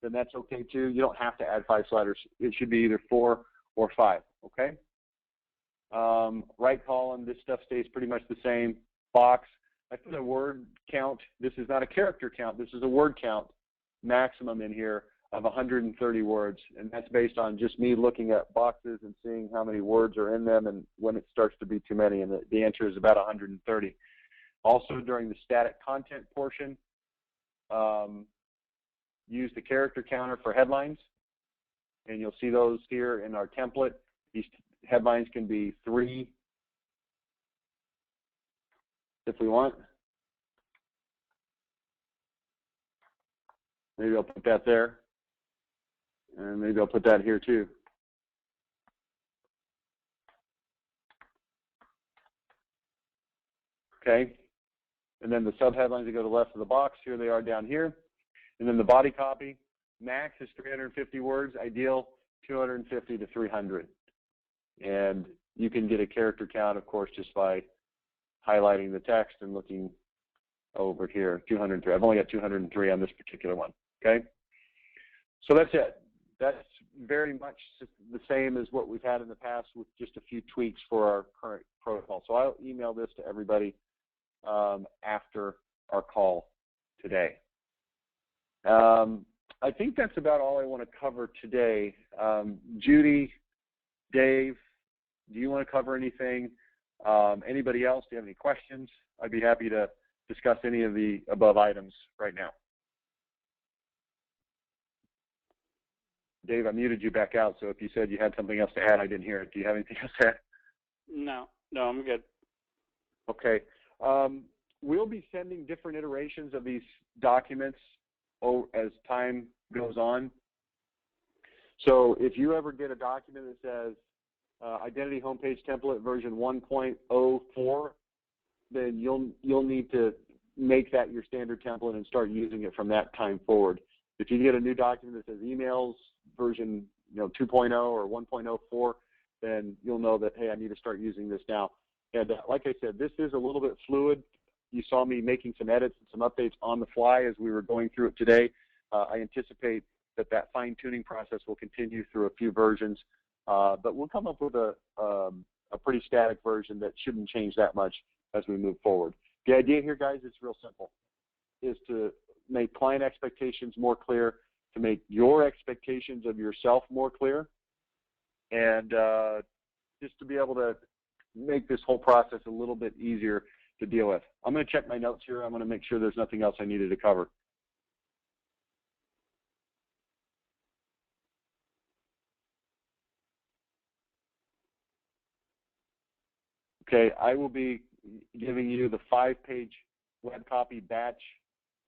then that's okay too. You don't have to add 5 sliders. It should be either 4 or 5, okay? Right column, this stuff stays pretty much the same. Box, I put a word count. This is not a character count. This is a word count maximum in here of 130 words, and that's based on just me looking at boxes and seeing how many words are in them and when it starts to be too many, and the answer is about 130. Also, during the static content portion, use the character counter for headlines, and you'll see those here in our template. These headlines can be 3 if we want. Maybe I'll put that there. And maybe I'll put that here too. Okay. And then the subheadlines that go to the left of the box, here they are down here. And then the body copy, max is 350 words, ideal 250 to 300. And you can get a character count, of course, just by highlighting the text and looking over here, 203. I've only got 203 on this particular one, okay? So that's it. That's very much the same as what we've had in the past with just a few tweaks for our current protocol. So I'll email this to everybody after our call today. I think that's about all I want to cover today. Judy, Dave, do you want to cover anything? Anybody else? Do you have any questions? I'd be happy to discuss any of the above items right now. Dave, I muted you back out, so if you said you had something else to add, I didn't hear it. Do you have anything else to add? No, I'm good. Okay. We'll be sending different iterations of these documents as time goes on. So if you ever get a document that says Identity Homepage Template version 1.04, then you'll need to make that your standard template and start using it from that time forward. If you get a new document that says emails version 2.0 or 1.04, then you'll know that, hey, I need to start using this now. And like I said, this is a little bit fluid. You saw me making some edits and some updates on the fly as we were going through it today. I anticipate that fine-tuning process will continue through a few versions, but we'll come up with a pretty static version that shouldn't change that much as we move forward. The idea here, guys, is real simple, is to make client expectations more clear, to make your expectations of yourself more clear, and just to be able to make this whole process a little bit easier to deal with. I'm going to check my notes here. I'm going to make sure there's nothing else I needed to cover. Okay, I will be giving you the 5-page web copy batch,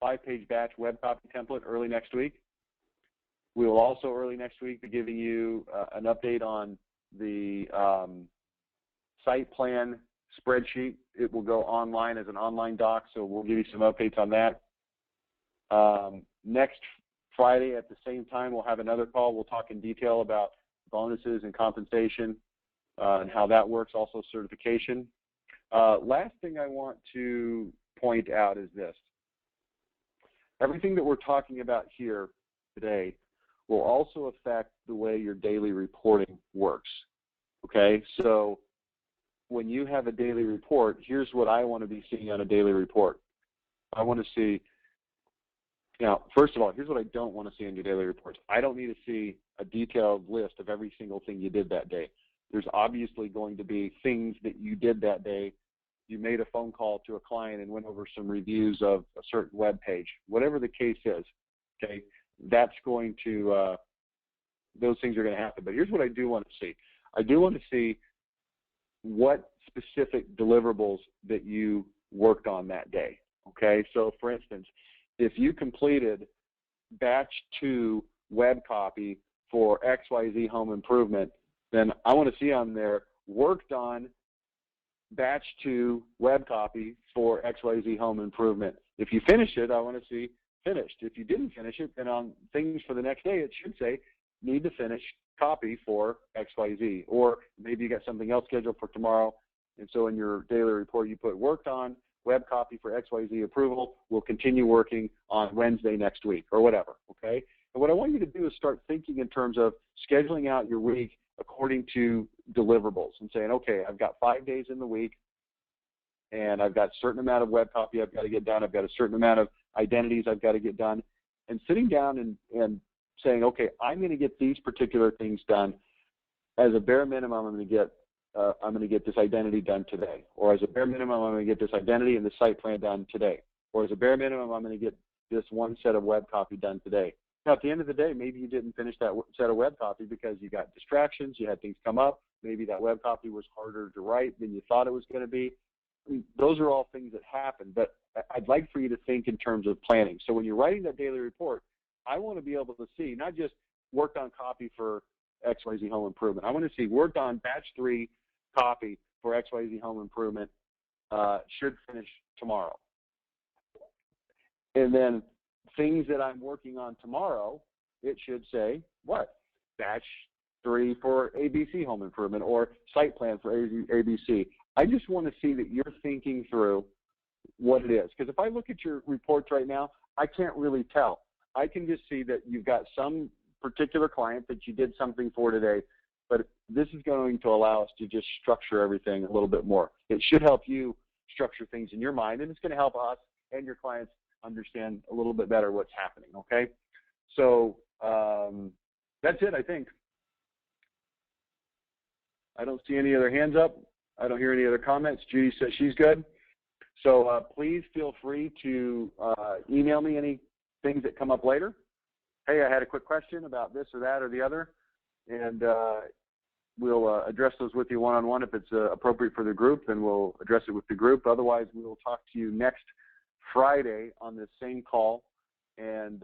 5-page batch web copy template early next week. We will also early next week be giving you an update on the site plan spreadsheet. It will go online as an online doc, so we'll give you some updates on that. Next Friday at the same time, we'll have another call. We'll talk in detail about bonuses and compensation and how that works, also certification. Last thing I want to point out is this. Everything that we're talking about here today will also affect the way your daily reporting works. Okay, so when you have a daily report, here's what I want to be seeing on a daily report. I want to see, first of all, here's what I don't want to see on your daily reports. I don't need to see a detailed list of every single thing you did that day. There's obviously going to be things that you did that day. You made a phone call to a client and went over some reviews of a certain web page. Whatever the case is, Okay, that's going to those things are going to happen. But here's what I do want to see. I do want to see what specific deliverables that you worked on that day. Okay, so for instance, if you completed batch 2 web copy for XYZ home improvement, then I want to see on there worked on batch 2 web copy for XYZ home improvement. If you finish it, I want to see finished. If you didn't finish it, then on things for the next day, it should say need to finish copy for XYZ. Or maybe you got something else scheduled for tomorrow, and so in your daily report you put worked on web copy for XYZ approval. We'll continue working on Wednesday next week or whatever, okay? And what I want you to do is start thinking in terms of scheduling out your week according to deliverables and saying, okay, I've got 5 days in the week, and I've got a certain amount of web copy I've got to get done. I've got a certain amount of identities I've got to get done. And sitting down and saying, okay, I'm going to get these particular things done. As a bare minimum, I'm going to get this identity done today. Or as a bare minimum, I'm going to get this identity and the site plan done today. Or as a bare minimum, I'm going to get this one set of web copy done today. Now, at the end of the day, maybe you didn't finish that set of web copy because you got distractions, you had things come up. Maybe that web copy was harder to write than you thought it was going to be. I mean, those are all things that happen, but I'd like for you to think in terms of planning. So when you're writing that daily report, I want to be able to see not just worked on copy for XYZ home improvement. I want to see worked on batch 3 copy for XYZ home improvement should finish tomorrow. And then things that I'm working on tomorrow, it should say what? Batch 3 for ABC home improvement or site plan for ABC. I just want to see that you're thinking through what it is. Because if I look at your reports right now, I can't really tell. I can just see that you've got some particular client that you did something for today, but this is going to allow us to just structure everything a little bit more. It should help you structure things in your mind, and it's going to help us and your clients understand a little bit better what's happening, okay? So that's it, I think. I don't see any other hands up. I don't hear any other comments. Judy says she's good. So please feel free to email me any things that come up later. Hey, I had a quick question about this or that or the other, and we'll address those with you one-on-one. If it's appropriate for the group, then we'll address it with the group. Otherwise, we will talk to you next Friday on this same call. And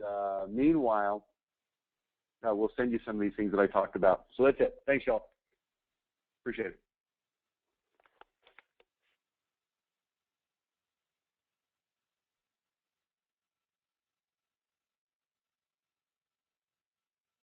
meanwhile, we'll send you some of these things that I talked about. So that's it. Thanks, y'all. Appreciate it.